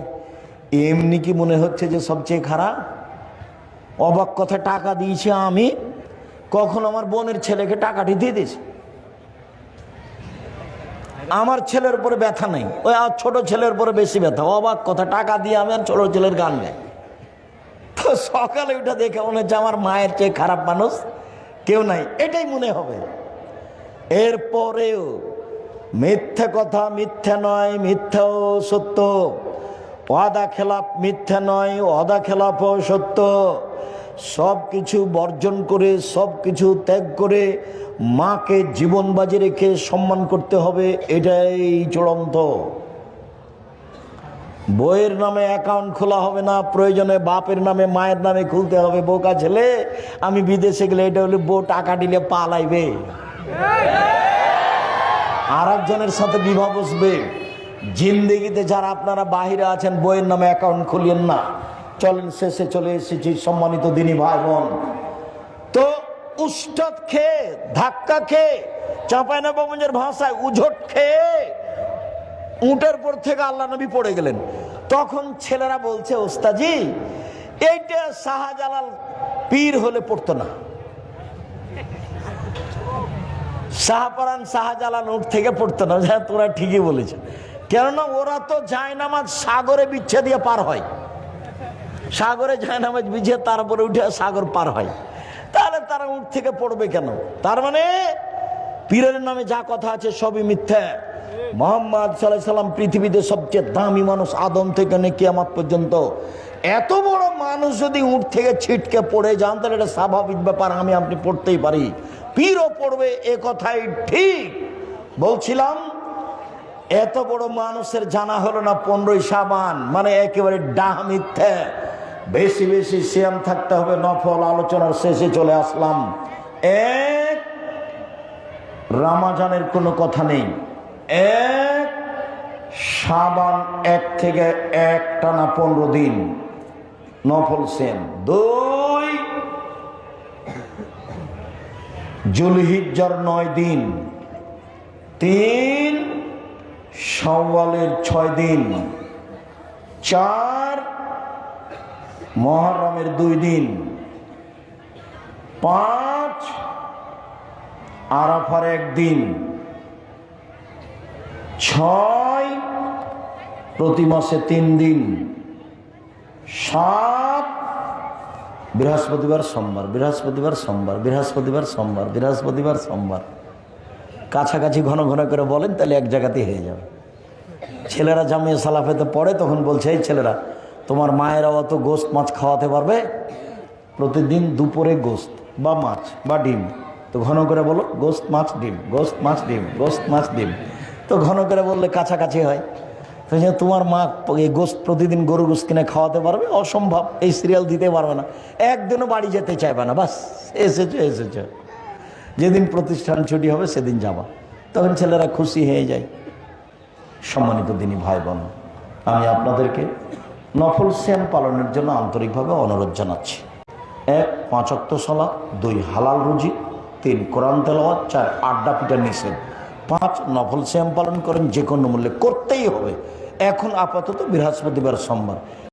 এমনি কি মনে হচ্ছে যে সবচেয়ে খারাপ? অবাক কথা, টাকা দিয়েছি আমি, কখন আমার বোনের ছেলেকে টাকাটি দিয়ে দিয়েছি। আমার ছেলের উপরে ব্যথা নেই, ওই আর ছোট ছেলের উপরে বেশি ব্যথা। অবাক কথা, টাকা দিয়ে আমি আর ছোট ছেলের গান নেই। তো সকালে ওটা দেখে মনে হচ্ছে আমার মায়ের চেয়ে খারাপ মানুষ কেউ নাই, এটাই মনে হবে। এরপরেও মিথ্যে কথা মিথ্যে নয়, মিথ্যাও সত্য। ওয়াদা খেলাপ মিথ্যে নয়, ওয়াদা খেলাপও সত্য। সব কিছু বর্জন করে, সব কিছু ত্যাগ করে মাকে জীবন বাজি রেখে সম্মান করতে হবে, এটাই চূড়ান্ত। বইয়ের নামে অ্যাকাউন্ট খোলা হবে না, প্রয়োজনে বাপের নামে মায়ের নামে খুলতে হবে। বোকা ছেলে, আমি বিদেশে গেলে এটা হলে বউ টাকা দিলে পালাইবে, আর একজনের সাথে বিবাহ বসবে। জিন্দেগিতে যারা আপনারা বাহিরে আছেন, বইয়ের নামে অ্যাকাউন্ট খুলিয়েন না। চলেন, শেষে চলে এসেছি সম্মানিত দিনী ভাই বোন। তো উস্তাদ খেয়ে, ধাক্কা খেয়ে, চাঁপাইনবাবগঞ্জের ভাষায় উঝট খেয়ে উটের পর থেকে আল্লাহ নবী পড়ে গেলেন। তখন ছেলেরা বলছে, ওস্তাজি এইটা শাহজালাল পীর হলে পড়তো না। শাহপরান শাহজালাল উঠ থেকে পড়তো না। তোরা ঠিকই বলেছ, কেননা ওরা তো জায়নামাজ সাগরে বিচ্ছে দিয়ে পার হয়, সাগরে জায়নামাজ বিছিয়ে তারপরে উঠে সাগর পার হয়, তাহলে তারা উঠ থেকে পড়বে কেন? তার মানে পীরের নামে যা কথা আছে সবই মিথ্যা। মুহাম্মদ সাল্লাল্লাহু আলাইহি সাল্লাম পৃথিবীতে সবচেয়ে দামি মানুষ, আদম থেকে নিয়ে কিয়ামত পর্যন্ত। এত বড় মানুষ যদি উঠ থেকে ছিটকে পড়ে যান, তাহলে এটা স্বাভাবিক ব্যাপার, আমি আপনি পড়তেই পারি, পীরও পড়বে, এ কথাই ঠিক। বলছিলাম, এত বড় মানুষের জানা হলো না 15ই শাবান, মানে একেবারে ডাহ মিথ্যা। বেশি বেশি সিয়াম থাকতে হবে। নফল আলোচনার শেষে চলে আসলাম। এক, রমজানের কোনো কথা নেই। এক, শাবান 1 থেকে 1 টানা 15 দিন নফল সিয়াম। 2, জুলহিজ্জার 9 দিন। 3, শাওয়ালের 6 দিন। 4, মুহররমের 2 দিন। 5, আরাফার 1 দিন। 6, প্রতি মাসে 3 দিন। 7, বৃহস্পতিবার সোমবার, বৃহস্পতিবার সোমবার, বৃহস্পতিবার সোমবার, বৃহস্পতিবার সোমবার। কাছাকাছি ঘন ঘন করে বলেন, তাহলে এক জায়গাতেই হয়ে যাবে। ছেলেরা জামিয়া সালাফেতে পড়ে, তখন বলছে, এই ছেলেরা, তোমার মায়েরা অত গোস্ত মাছ খাওয়াতে পারবে? প্রতিদিন দুপুরে গোস্ত বা মাছ বা ডিম। তো ঘন করে বলো, গোস্ত মাছ ডিম, গোস্ত মাছ ডিম, গোস্ত মাছ ডিম। তো ঘন করে বললে কাছাকাছি হয়। তো যে তোমার মা এই গোস্ত প্রতিদিন গরু গোস্ত কিনে খাওয়াতে পারবে? অসম্ভব, এই সিরিয়াল দিতে পারবে না, একদিনও বাড়ি যেতে চাইবে না। বাস এসেছো এসেছো, যেদিন প্রতিষ্ঠান ছুটি হবে সেদিন যাবা। তখন ছেলেরা খুশি হয়ে যায়। সম্মানিত দিনী ভাই বোন, আমি আপনাদেরকে নফল সিয়াম পালনের জন্য আন্তরিকভাবে অনুরোধ জানাচ্ছি। 1 5 ওয়াক্ত সালাত, 2 হালাল রুজি, 3 কোরআন তেলাওয়াত, 4 আড্ডা পিটা নিষেধ, 5 নফল সিয়াম পালন করেন, যে কোনো মূল্যে করতেই হবে। এখন আপাতত বৃহস্পতিবার সোমবার